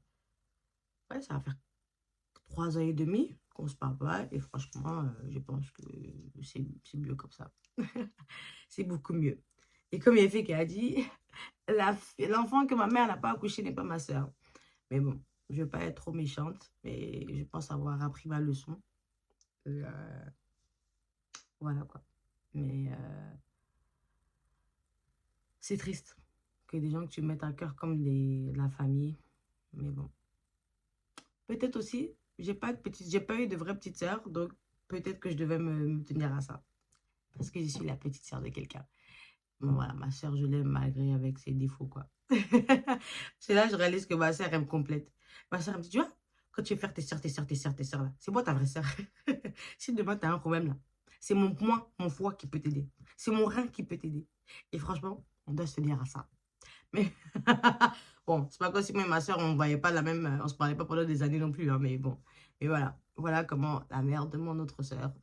ouais, ça va faire 3 ans et demi qu'on se parle pas. Et franchement, je pense que c'est mieux comme ça. C'est beaucoup mieux. Et comme Yefik qui a dit, l'enfant que ma mère n'a pas accouché n'est pas ma soeur. Mais bon, je ne vais pas être trop méchante, mais je pense avoir appris ma leçon. Voilà quoi. Mais c'est triste que des gens que tu mettes à cœur comme la famille. Mais bon. Peut-être aussi, j'ai pas eu de vraie petite sœur, donc peut-être que je devais me tenir à ça. Parce que je suis la petite sœur de quelqu'un. Bon, voilà, ma sœur, je l'aime malgré avec ses défauts, quoi. C'est là que je réalise que ma sœur, elle me complète. Ma sœur, elle me dit, tu vois, quand tu veux faire tes sœurs, là, c'est moi ta vraie sœur. Si demain, tu as un problème, là, c'est mon foie qui peut t'aider. C'est mon rein qui peut t'aider. Et franchement, on doit se tenir à ça. Mais bon, c'est pas comme si moi et ma soeur, on ne voyait pas la même, on se parlait pas pendant des années non plus, hein, mais bon. Et voilà, voilà comment la mère de mon autre soeur,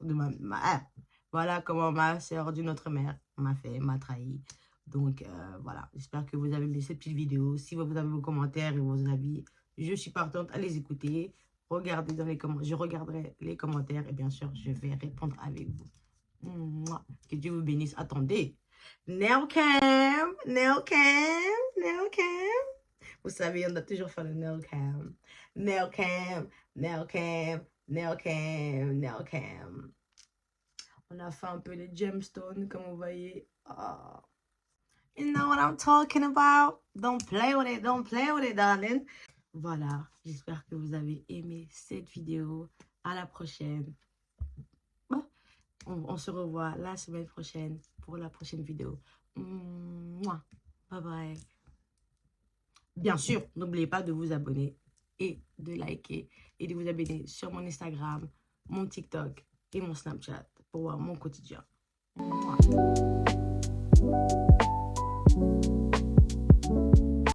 voilà comment ma soeur d'une autre mère m'a trahi. Donc voilà, j'espère que vous avez aimé cette petite vidéo. Si vous avez vos commentaires et vos avis, je suis partante à les écouter. Regardez dans les commentaires, je regarderai les commentaires et bien sûr, je vais répondre avec vous. Mouah. Que Dieu vous bénisse. Attendez. Nail cam, nail cam, nail cam. Vous savez, on a toujours fait le nail cam. Nail cam, nail cam, nail cam, nail cam. On a fait un peu les gemstones, comme vous voyez. Oh. You know what I'm talking about? Don't play with it, darling. Voilà, j'espère que vous avez aimé cette vidéo. À la prochaine. On se revoit la semaine prochaine pour la prochaine vidéo. Mouah. Bye bye. Bien sûr, n'oubliez pas de vous abonner et de liker et de vous abonner sur mon Instagram, mon TikTok et mon Snapchat pour voir mon quotidien. Mouah.